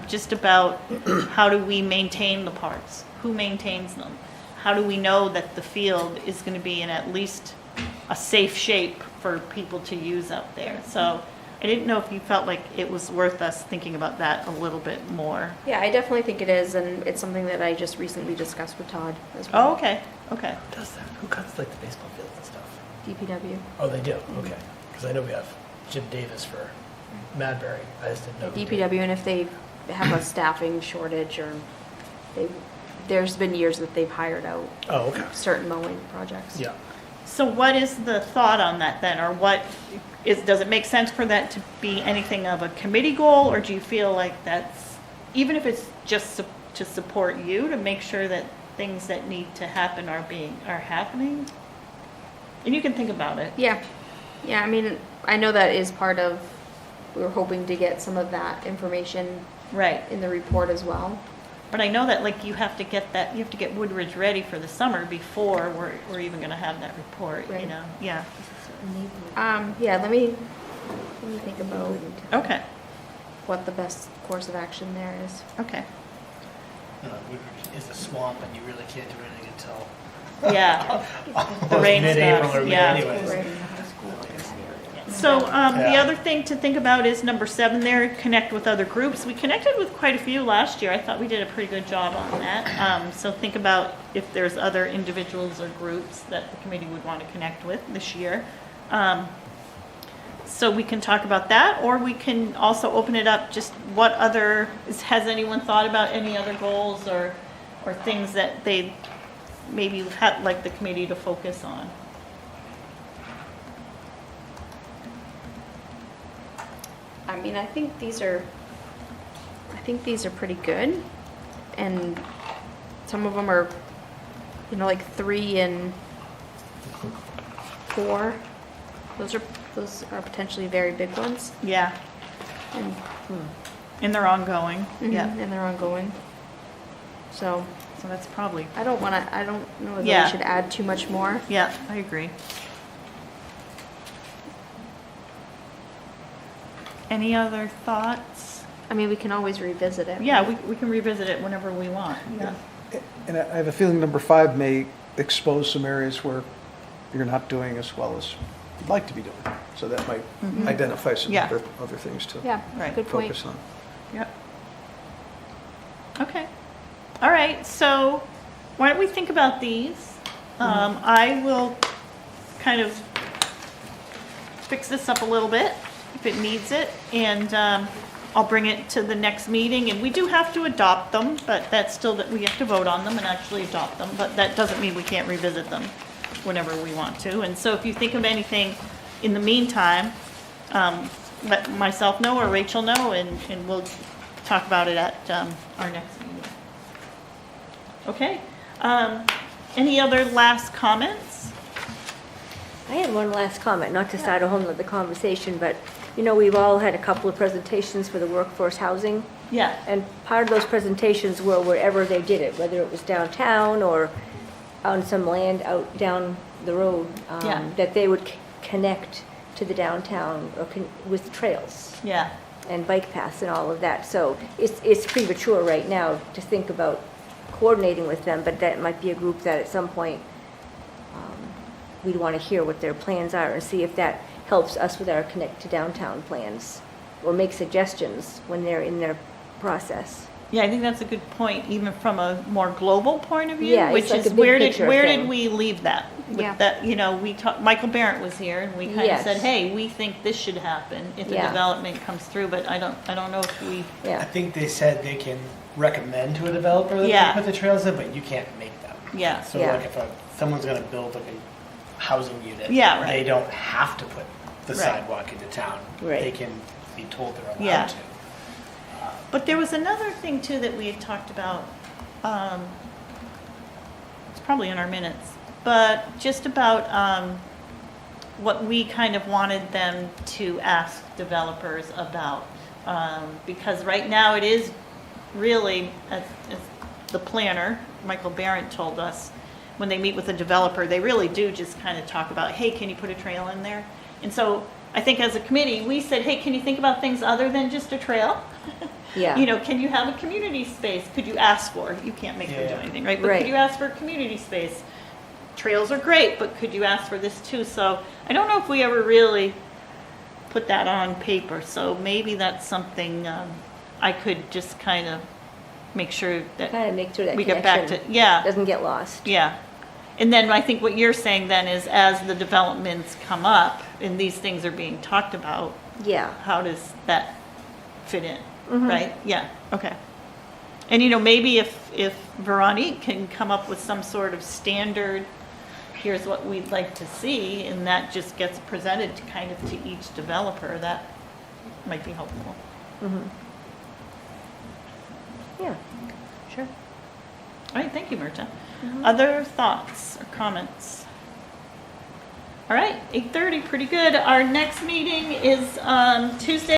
just about how do we maintain the parks? Who maintains them? How do we know that the field is going to be in at least a safe shape for people to use out there? So I didn't know if you felt like it was worth us thinking about that a little bit more. Yeah, I definitely think it is, and it's something that I just recently discussed with Todd as well. Oh, okay, okay. Who does that? Who cuts like the baseball fields and stuff? DPW. Oh, they do? Okay. Because I know we have Jim Davis for Madbury. I just didn't know. who did. DPW, and if they have a staffing shortage or there's been years that they've hired out Oh, okay. certain mowing projects. Yeah. So what is the thought on that then, or does it make sense for that to be anything of a committee goal, or do you feel like that's, even if it's just to support you, to make sure that things that need to happen are happening? And you can think about it. Yeah. I mean, I know that is part of, we were hoping to get some of that information Right. in the report as well. But I know that, like, you have to get Woodridge ready for the summer before we're even gonna have that report, you Right. know? Yeah. Yeah, let me think about Okay, what the best course of action there is. okay. Woodridge is a swamp and you really can't do anything until Yeah. almost rain mid-April stuff, or May yeah. anyways. Right. So the Yeah. other thing to think about is number 7 there, connect with other groups. We connected with quite a few last year. I thought we did a pretty good job on that. So think about if there's other individuals or groups that the committee would want to connect with this year. So we can talk about that, or we can also open it up, just what other, has anyone thought about any other goals or things that they maybe had like the committee to focus on? I mean, I think these are pretty good, and some of them are, you know, like 3 and 4. Those are potentially very big ones, Yeah, and and they're ongoing. Yeah, and they're ongoing. So so that's probably, I don't know that Yeah. we should add too much more. yeah, I agree. Any other thoughts? I mean, we can always revisit it. Yeah, we can revisit it whenever we want. Yeah. And I have a feeling number 5 may expose some areas where you're not doing as well as like to be doing. So that might identify some Yeah. other things to Yeah, Right. good point. focus on. Yep. Okay. All right, so why don't we think about these? I will kind of fix this up a little bit if it needs it, and I'll bring it to the next meeting. And we do have to adopt them, but that's still that we have to vote on them and actually adopt them, but that doesn't mean we can't revisit them whenever we want to. And so if you think of anything in the meantime, let myself know or Rachel know, and we'll talk about it at our next meeting. Okay. Any other last comments? I had one last comment, not to start a whole nother conversation, but, you know, we've all had a couple of presentations for the workforce housing. Yeah. And part of those presentations were wherever they did it, whether it was downtown or on some land out down the road, Yeah. that they would connect to the downtown or with trails Yeah. and bike paths and all of that. So it's premature right now to think about coordinating with them, but that might be a group that at some point we'd want to hear what their plans are and see if that helps us with our connect to downtown plans or make suggestions when they're in their process. Yeah, I think that's a good point, even from a more global point of view, Yeah, it's which like is a big where did picture where thing. did we leave that? With Yeah. that, you know, we talked. Michael Barrett was here, and we kind of Yes. said, "Hey, we think this should happen if the Yeah. development comes through." But I don't know if we. I Yeah, think they said they can recommend to a developer that Yeah. they put the trails in, but you can't make them. Yeah. So Yeah. like if someone's gonna build like a housing unit, Yeah, right. they don't have to put the Right. sidewalk into town. Right. They can be told they're allowed Yeah. to. But there was another thing too that we had talked about. It's probably in our minutes, but just about what we kind of wanted them to ask developers about, because right now it is really, as the planner, Michael Barrett told us, when they meet with a developer, they really do just kind of talk about, hey, can you put a trail in there? And so I think as a committee, we said, hey, can you think about things other than just a trail? yeah. You know, can you have a community space? Could you ask for? You can't make them do Yeah. anything, right? But Right. could you ask for a community space? Trails are great, but could you ask for this too? So I don't know if we ever really put that on paper. So maybe that's something I could just kind of make sure that Kind of make sure that we get back to, connection yeah, doesn't get lost. yeah. And then I think what you're saying then is as the developments come up and these things are being talked about, Yeah, how does that fit in, Mhm. right? Yeah, okay. And, you know, maybe if Veronique can come up with some sort of standard, here's what we'd like to see, and that just gets presented to kind of to each developer, that might be helpful. yeah. Sure. All right, thank you, Mirta. Other thoughts or comments? All right, 8:30, pretty good. Our next meeting is Tuesday.